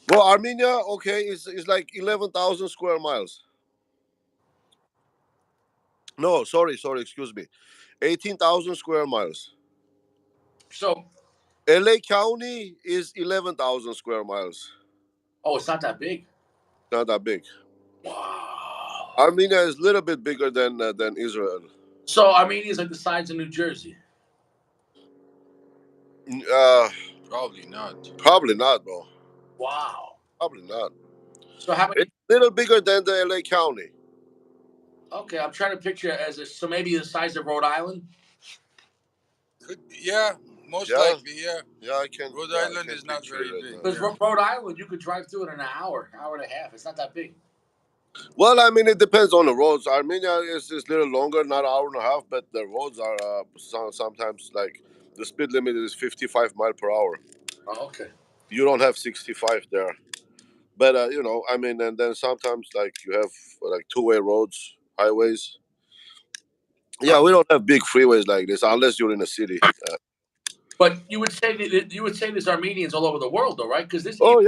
Well, Armenia, okay, is like 11,000 square miles. No, sorry, excuse me. 18,000 square miles. So, LA County is 11,000 square miles. it's not that big. Not that big. Wow. Armenia is a little bit bigger than Israel. So Armenia is like the size of New Jersey. Uh, Probably not. Probably not, bro. Wow. Probably not. So how It's many? a little bigger than the LA County. Okay, I'm trying to picture it so maybe the size of Rhode Island. Could be, yeah, most Yeah, likely, yeah. yeah, I can. Rhode Yeah, I Island can is not picture very it right big. now. Because Yeah. Rhode Island, you could drive through it in an hour and a half. It's not that big. Well, I mean, it depends on the roads. Armenia is a little longer, not an hour and a half, but the roads are sometimes like the speed limit is 55 mile per hour. Oh, okay. You don't have 65 there, but I mean, and then sometimes like you have like two-way roads, highways. Yeah, we don't have big freeways like this unless you're in a city. But you would say there's Armenians all over the world, though, right? Because Oh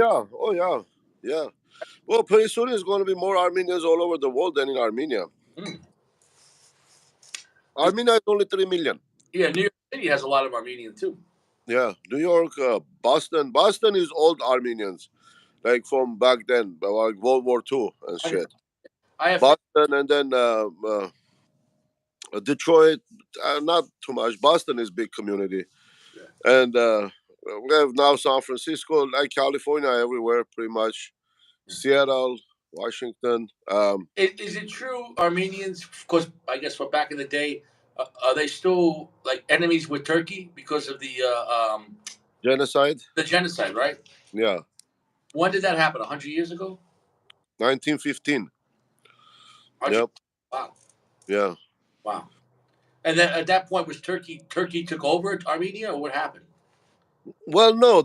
yeah, yeah. Well, pretty soon there's going to be more Armenians all over the world than in Armenia. mm, Armenia is only 3 million. yeah, New York City has a lot of Armenian too. Yeah, New York, Boston. Boston is old Armenians, like from back then, like World War II and I, shit. I have Boston and then Detroit, not too much. Boston is big community, yeah. and we have now San Francisco, like California, everywhere pretty much. Seattle, Washington. Is it true Armenians? Of course, I guess for back in the day, are they still like enemies with Turkey because of Genocide. the genocide? Right? Yeah, When did that happen? 100 years ago? 1915. 100. Yep. Wow. Yeah. Wow. And then at that point, was Turkey took over Armenia, or what happened? Well, no,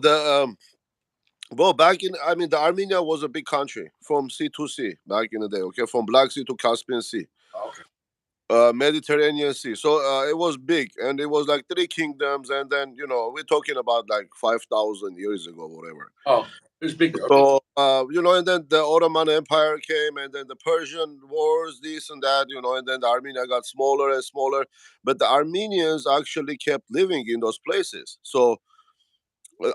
well, back in, I mean, the Armenia was a big country from sea to sea back in the day, okay, from Black Sea to Caspian Sea, Okay. Mediterranean Sea. So it was big, and it was like three kingdoms, and then we're talking about like 5,000 years ago, whatever. Oh, it was bigger. Okay. So and then the Ottoman Empire came, and then the Persian Wars, this and that, and then the Armenia got smaller and smaller, but the Armenians actually kept living in those places. So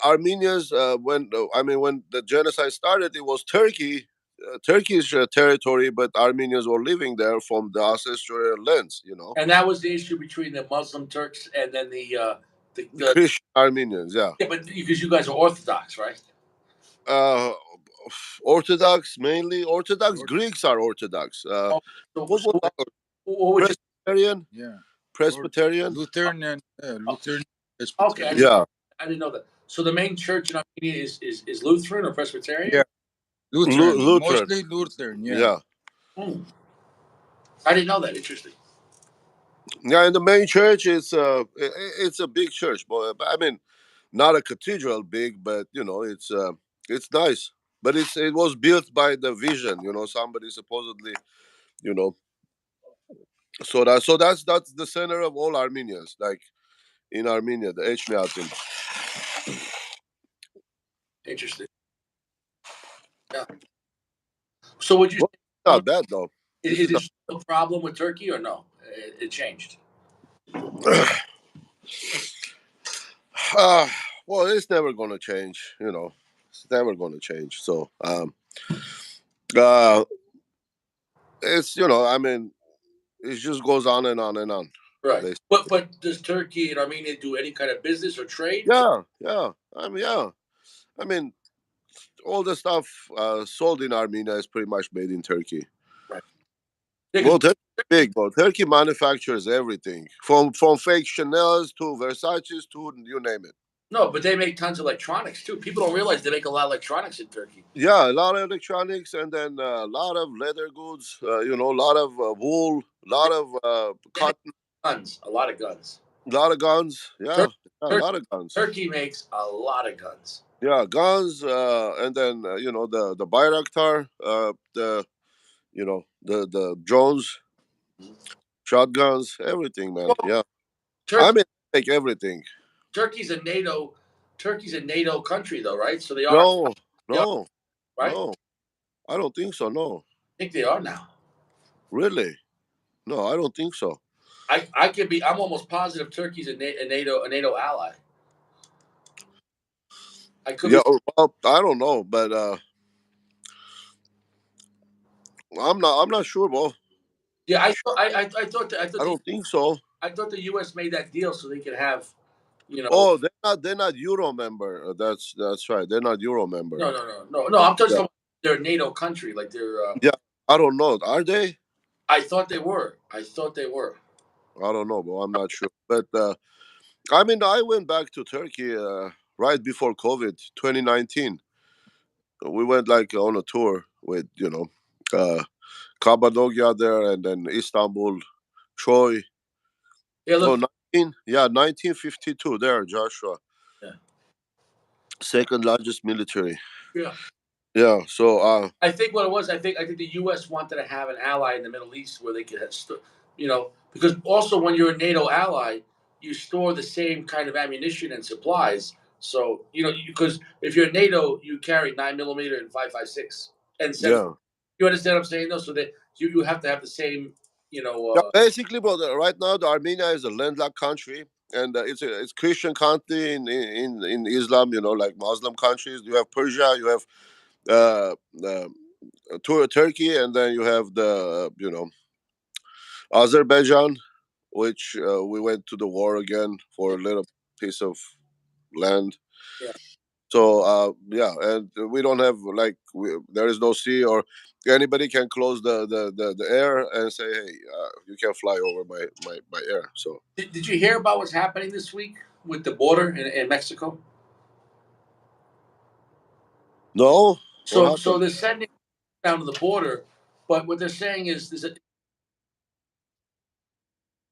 Armenians, when the genocide started, it was Turkish territory, but Armenians were living there from the ancestral lands. And that was the issue between the Muslim Turks and then the Christian Armenians, yeah. yeah, but because you guys are Orthodox, right? Uh, Orthodox, mainly Orthodox. Greeks are Orthodox. Oh, so, What was so that? what would you? Presbyterian, Yeah. Or Presbyterian. Lutheran and Oh, Lutheran okay, Presbyterian. Yeah, I didn't know that. So the main church in Armenia is Lutheran or Presbyterian? Yeah. Lutheran. Lutheran. Mostly Lutheran, yeah. Yeah, Hmm. I didn't know that. Interesting. yeah. And the main church is it's a big church, but I mean, not a cathedral big, but it's nice. But it was built by the vision. Somebody supposedly, you know. So that's the center of all Armenians. Like in Armenia, the Echmiatin. Interesting. Yeah. So would you Well, say not bad though. This is is it still a problem with Turkey or no? It changed. uh, well, it's never gonna change. It's never gonna change. So uh, it's I mean, it just goes on and on and on. Right. Basically. But does Turkey and Armenia do any kind of business or trade? Yeah, yeah. I mean, yeah. I mean, all the stuff sold in Armenia is pretty much made in Turkey. Right. Yeah, 'cause Well, Turkey is big, but Turkey manufactures everything from fake Chanel's to Versace's to you name it. no, but they make tons of electronics too. People don't realize they make a lot of electronics in Turkey. Yeah, a lot of electronics, and then a lot of leather goods. A lot of wool, a lot of They make cotton, guns, a lot of guns. a lot of guns. Yeah, Tur- yeah, a Tur- lot of guns. Turkey makes a lot of guns. Yeah, guns, and then the Bayraktar, the drones, shotguns, everything, man. Well, Yeah, I Turkey mean, like everything. Turkey's a NATO Turkey's a NATO country though, right? So No, they are no, right? no. I don't think so. No, I think they are now. really, no, I don't think so. I'm almost positive Turkey's a NATO ally. I could Yeah, be well, I don't know, but I'm not sure, bro. yeah, I thought I don't think so. the US made that deal so they could have, you know, Oh, they're not Euro member. That's right. They're not Euro member. no. I'm talking Yeah, about their NATO country, like they're. yeah. I don't know. Are they? I thought they were. I thought they were. I don't know, bro. I'm not sure. But I mean, I went back to Turkey right before COVID, 2019. We went like on a tour with uh, Cappadocia there, and then Istanbul, Troy. Yeah, Oh, look. 1952 there, Joshua. Yeah, Second largest military. yeah. Yeah. So I think what it was. I think the U.S. wanted to have an ally in the Middle East where they could have, because also when you're a NATO ally, you store the same kind of ammunition and supplies. So because if you're NATO, you carry 9 mm and 5.56 and 7. yeah. You understand what I'm saying, though? So that you have to have the same, you know. Yeah, basically, bro. Right now, the Armenia is a landlocked country, and it's Christian country in Islam. Like Muslim countries. You have Persia, you have uh, uh, Turkey, and then you have the Azerbaijan, which we went to the war again for a little piece of land. Yeah. So yeah, and we don't have there is no sea or anybody can close the air and say, hey, you can fly over my air. So Did you hear about what's happening this week with the border in Mexico? no, what So happened? they're sending down to the border, but what they're saying is The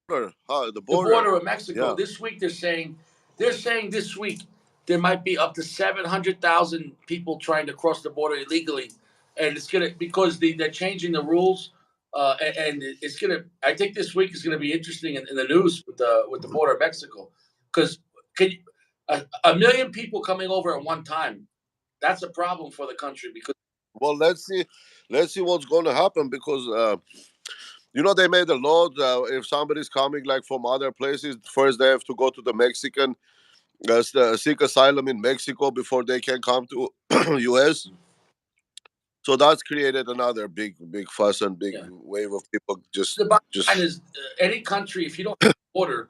the border. border of Mexico. Yeah, This week they're saying this week there might be up to 700,000 people trying to cross the border illegally, and it's gonna because they're changing the rules, and it's gonna. I think this week is gonna be interesting in the news with the border of Mexico, because can you, a million people coming over at one time. That's a problem for the country because well, let's see what's going to happen because they made a law if somebody's coming like from other places, first they have to go to the Mexican seek asylum in Mexico before they can come to U.S. So that's created another big fuss and big Yeah. wave of people The bottom line just is any country, if you don't have a border,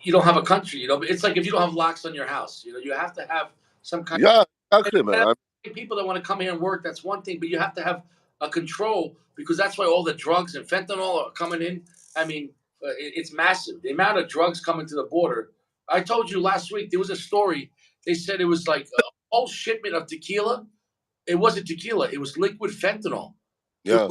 you don't have a country. It's like if you don't have locks on your house. You have to have some kind. yeah, And exactly, man. people that want to come here and work, that's one thing, but you have to have a control because that's why all the drugs and fentanyl are coming in. I mean, it's massive. The amount of drugs coming to the border. I told you last week there was a story. They said it was like a whole shipment of tequila. It wasn't tequila. It was liquid fentanyl. It, Yeah,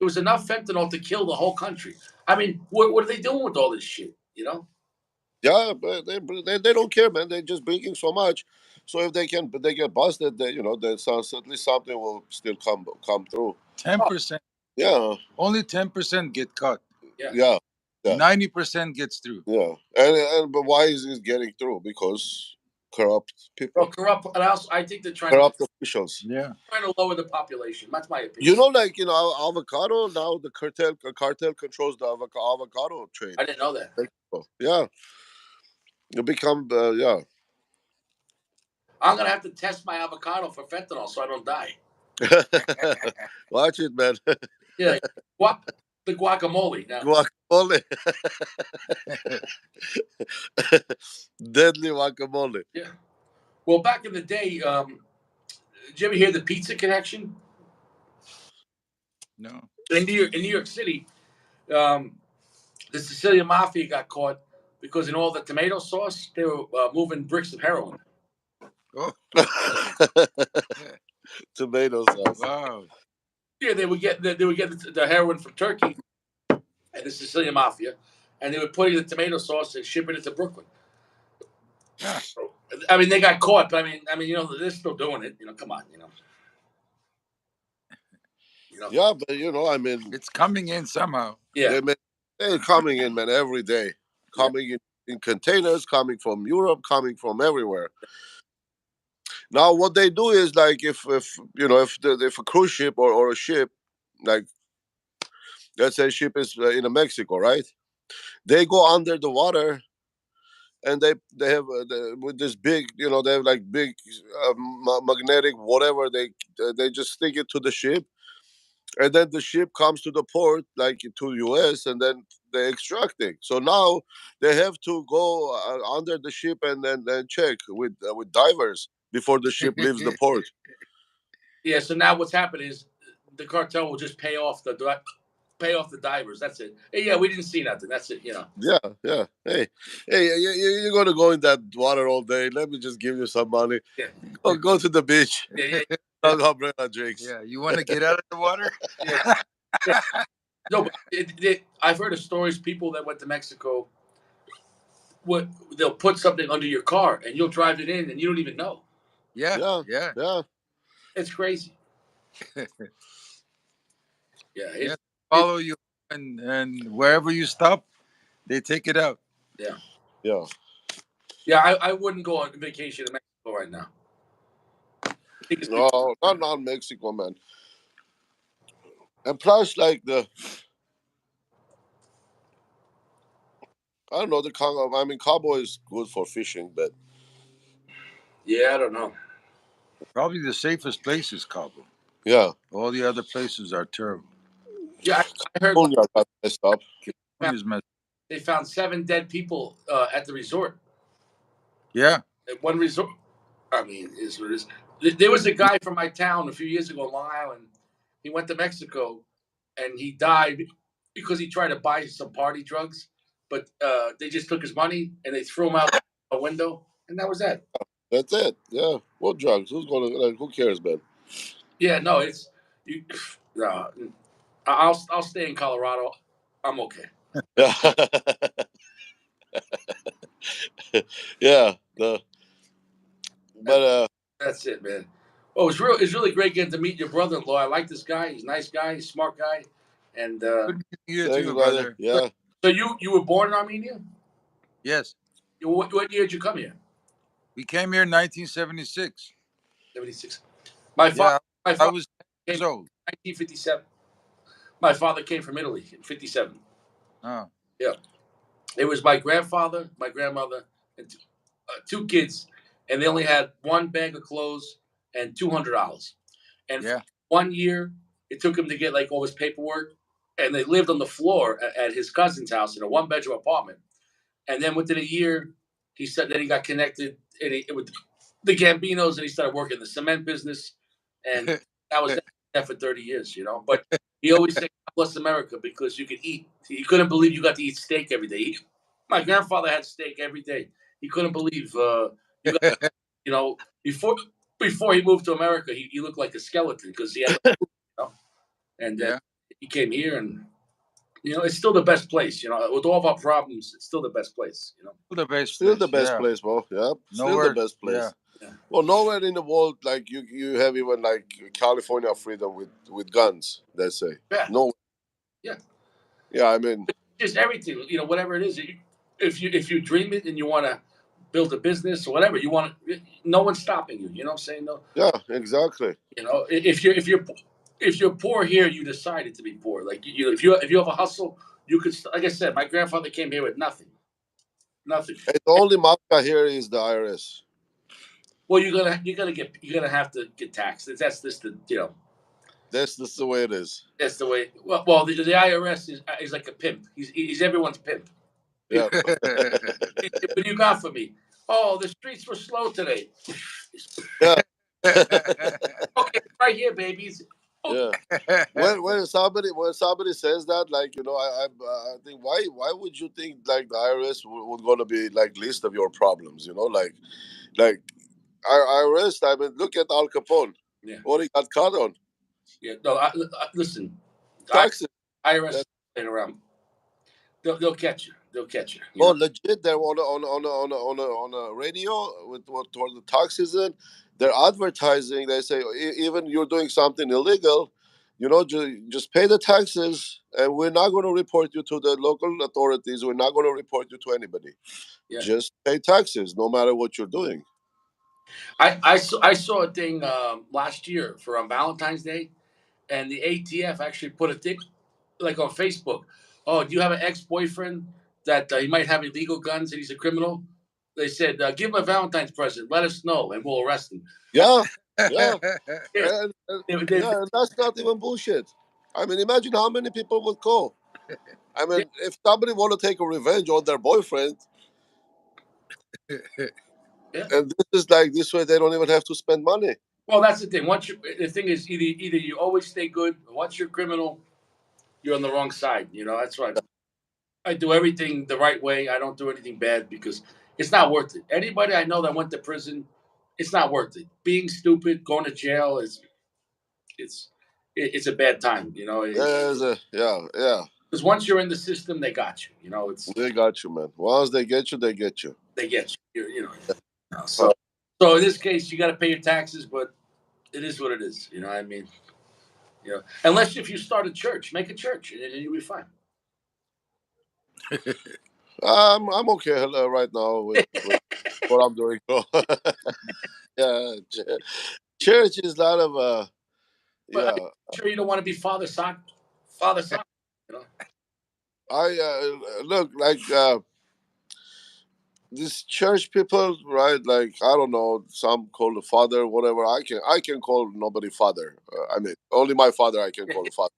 it was enough fentanyl to kill the whole country. I mean, what are they doing with all this shit? yeah, but they don't care, man. They're just drinking so much. So if they get busted, then sounds at least something will still come through. 10%. Yeah, Only 10% get caught. Yeah. yeah, yeah, 90% gets through. yeah. And but why is it getting through? Because corrupt Well, people, corrupt. And also, I think they're corrupt officials. Yeah. trying to lower the population. That's my You opinion. know, like avocado now, the cartel controls the avocado trade. I didn't know that. Yeah, it become yeah. I'm gonna have to test my avocado for fentanyl so I don't die. Watch it, man. Yeah, what the guacamole now? Guacamole, deadly guacamole. Yeah. Well, back in the day, did you ever hear the pizza connection No. in New York City? Um, the Sicilian mafia got caught because in all the tomato sauce they were moving bricks of heroin. Oh, yeah. Tomato sauce. Wow. Yeah, they would get the heroin from Turkey and the Sicilian mafia, and they would put it in the tomato sauce and ship it into Brooklyn. Yeah. I mean, they got caught, but they're still doing it. Come on. Yeah, but I mean, It's coming in somehow. Yeah. they're coming in, man, every day. Yeah. Coming in containers, coming from Europe, coming from everywhere. Now, what they do is like if a cruise ship or a ship, like let's say ship is in Mexico, right? They go under the water and they have with this big, they have like big magnetic whatever they just stick it to the ship, and then the ship comes to the port like to US, and then they extract it. So now they have to go under the ship and then check with divers before the ship leaves the port. Yeah. So now what's happened is the cartel will just pay off the divers. That's it. Hey, yeah, we didn't see nothing. That's it. Yeah, yeah. Hey, you're gonna go in that water all day. Let me just give you some money. Yeah. Go to the beach. Yeah. Yeah. Dog umbrella drinks. Yeah. You want to get out of the water? Yeah. Yeah. No, but I've heard of stories. People that went to Mexico, what they'll put something under your car and you'll drive it in and you don't even know. Yeah. Yeah, Yeah. yeah. It's crazy. Yeah. Yeah. Follow you, and wherever you stop, they take it out. Yeah. Yeah. Yeah. I wouldn't go on vacation to Mexico right now. I think it's No, not Mexico, man. And plus, like I don't know, I mean, Cabo is good for fishing, but yeah. I don't know. Probably the safest place is Cabo. yeah, All the other places are terrible. Yeah. I heard California got messed up. California's messed. they found 7 dead people at the resort. Yeah. At one resort. I mean, is what it is. There was a guy from my town a few years ago in Long Island. He went to Mexico and he died because he tried to buy some party drugs, but they just took his money and they threw him out a window, and that was that. That's it. Yeah. What drugs? Who's gonna like? Who cares, man? Yeah, no, it's you. No, I'll stay in Colorado. I'm okay. Yeah. Yeah. But That's it, man. Oh, it's really great getting to meet your brother-in-law. I like this guy. He's a nice guy. He's a smart guy. And Good meeting you thanks, too, brother. brother. Yeah. so you were born in Armenia? Yes. What year did you come here? We came here in 1976. 76. My father. Yeah. My I father was 10 came years in old. 1957. My father came from Italy in 57. Oh. Yeah. It was my grandfather, my grandmother, and two kids, and they only had one bag of clothes and $200. And for Yeah. 1 year, it took him to get like all his paperwork, and they lived on the floor at his cousin's house in a one-bedroom apartment. And then within a year, he said then he got connected with the Gambinos, and he started working in the cement business, and that was that for 30 years, you know. But he always said, "God bless America," because you could eat. He couldn't believe you got to eat steak every day. My grandfather had steak every day. He couldn't believe you got, you know, before he moved to America, he looked like a skeleton because he had, know, and then Yeah. he came here, and it's still the best place. With all of our problems, it's still the best place. The best Still the place. best Yeah. place, bro. Yeah, still the Nowhere. best Yeah. place. Yeah, Well, nowhere in the world like you have even like California freedom with guns. Let's say yeah, no. yeah. Yeah, I mean, Just everything, whatever it is. If you dream it and you want to build a business or whatever you want, no one's stopping you. You know what I'm saying? No, yeah, exactly. if you're poor here, you decided to be poor. Like if you have a hustle, you could. Like I said, my grandfather came here with nothing, nothing. And the only mafia here is the IRS. Well, you're gonna have to get taxed. That's just That's just the way it is. that's the way. Well, the IRS is like a pimp. He's everyone's pimp. Yeah, What do you got for me? Oh, the streets were slow today. yeah, Okay, right here, babies. Oh, yeah. When somebody says that, like I think why would you think like the IRS would gonna be like list of your problems? Like IRS. I mean, look at Al Capone. yeah, What he got caught on yeah. No, listen. I, taxes. IRS That, is playing around. They'll catch you. They'll catch you. oh, legit. They're on a radio with what the taxes in. They're advertising. They say even you're doing something illegal, just pay the taxes, and we're not going to report you to the local authorities. We're not going to report you to anybody. Yeah. Just pay taxes, no matter what you're doing. I saw a thing last year for on Valentine's Day, and the ATF actually put a thing like on Facebook. Oh, do you have an ex-boyfriend that he might have illegal guns and he's a criminal? They said, give him a Valentine's present. Let us know, and we'll arrest him. Yeah, yeah, Yeah, yeah, and that's not even bullshit. I mean, imagine how many people would call. I yeah, mean, if somebody want to take a revenge on their boyfriend, yeah. and this is like this way, they don't even have to spend money. Well, that's the thing. The thing is either you always stay good, or once you're criminal, you're on the wrong side. That's why I do everything the right way. I don't do anything bad because it's not worth it. Anybody I know that went to prison, it's not worth it. Being stupid, going to jail it's it's a bad time. Yeah, yeah. Because once you're in the system, they got you. They got you, man. Once they get you, they get you. They get you. Huh. So in this case, you got to pay your taxes, but it is what it is. You know what I mean? Unless if you start a church, make a church, and you'll be fine. I'm okay right now with what I'm doing. Yeah, church is a lot of But I'm yeah. sure you don't want to be father son. You know? I look like these church people, right? Like I don't know, some call the father, whatever. I can call nobody father. I mean, only my father I can call a father.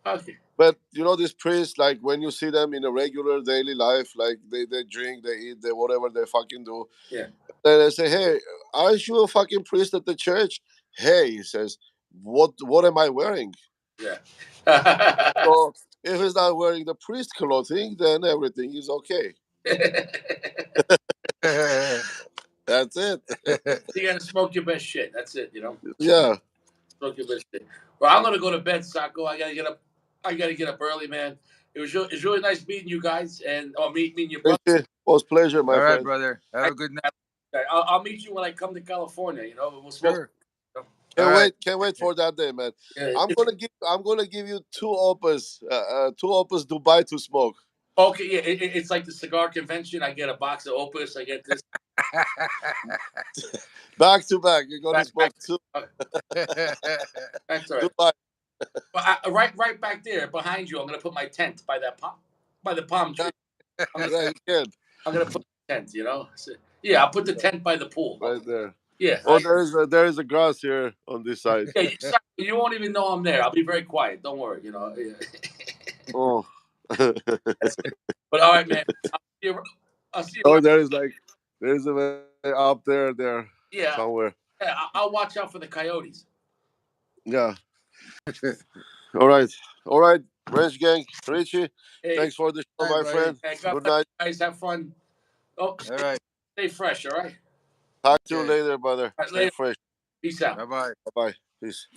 Okay. But these priests, like when you see them in a regular daily life, like they drink, they eat, they whatever they fucking do. Yeah. Then I say, hey, aren't you a fucking priest at the church? Hey, he says, what am I wearing? Yeah. So if he's not wearing the priest clothing, then everything is okay. That's it. You gotta smoke your best shit. That's it. Yeah. Smoke your best shit. Well, I'm gonna go to bed, Sacco. I gotta get up. I gotta get up early, man. It's really nice meeting you guys, and meeting your brother. It was pleasure, All my right, friend. brother. Have I, a good night. I'll meet you when I come to California. We'll smoke. Sure. You All Can't right. wait. Can't wait for that day, man. know? I'm gonna give you two opus Dubai to smoke. Okay, yeah, it's like the cigar convention. I get a box of Opus. I get this Back to back. You're gonna back. smoke two uh, That's all right. Dubai. But right back there behind you, I'm gonna put my tent by the palm Yeah, tree. I'm gonna yeah, you can. I'm gonna put tent. You know. So, yeah, I'll put the tent by the pool. right there. Yeah. Oh, there is a grass here on this side. Yeah. You won't even know I'm there. I'll be very quiet. Don't worry. You know. Yeah. Oh. That's it. But all right, man. I'll see you, I'll see you Oh, around. there's a way up there Yeah. somewhere. Yeah. I'll watch out for the coyotes. Yeah. All right. All right. Ranch gang, Richie. Hey, Thanks for the show, All right, my buddy. friend. hey, God Good bless night. you guys. Have fun. Oh, All right. stay fresh. All right. Talk to you Okay. later, brother. All right. Stay Later. fresh. Peace out. Bye bye. Bye bye. Peace.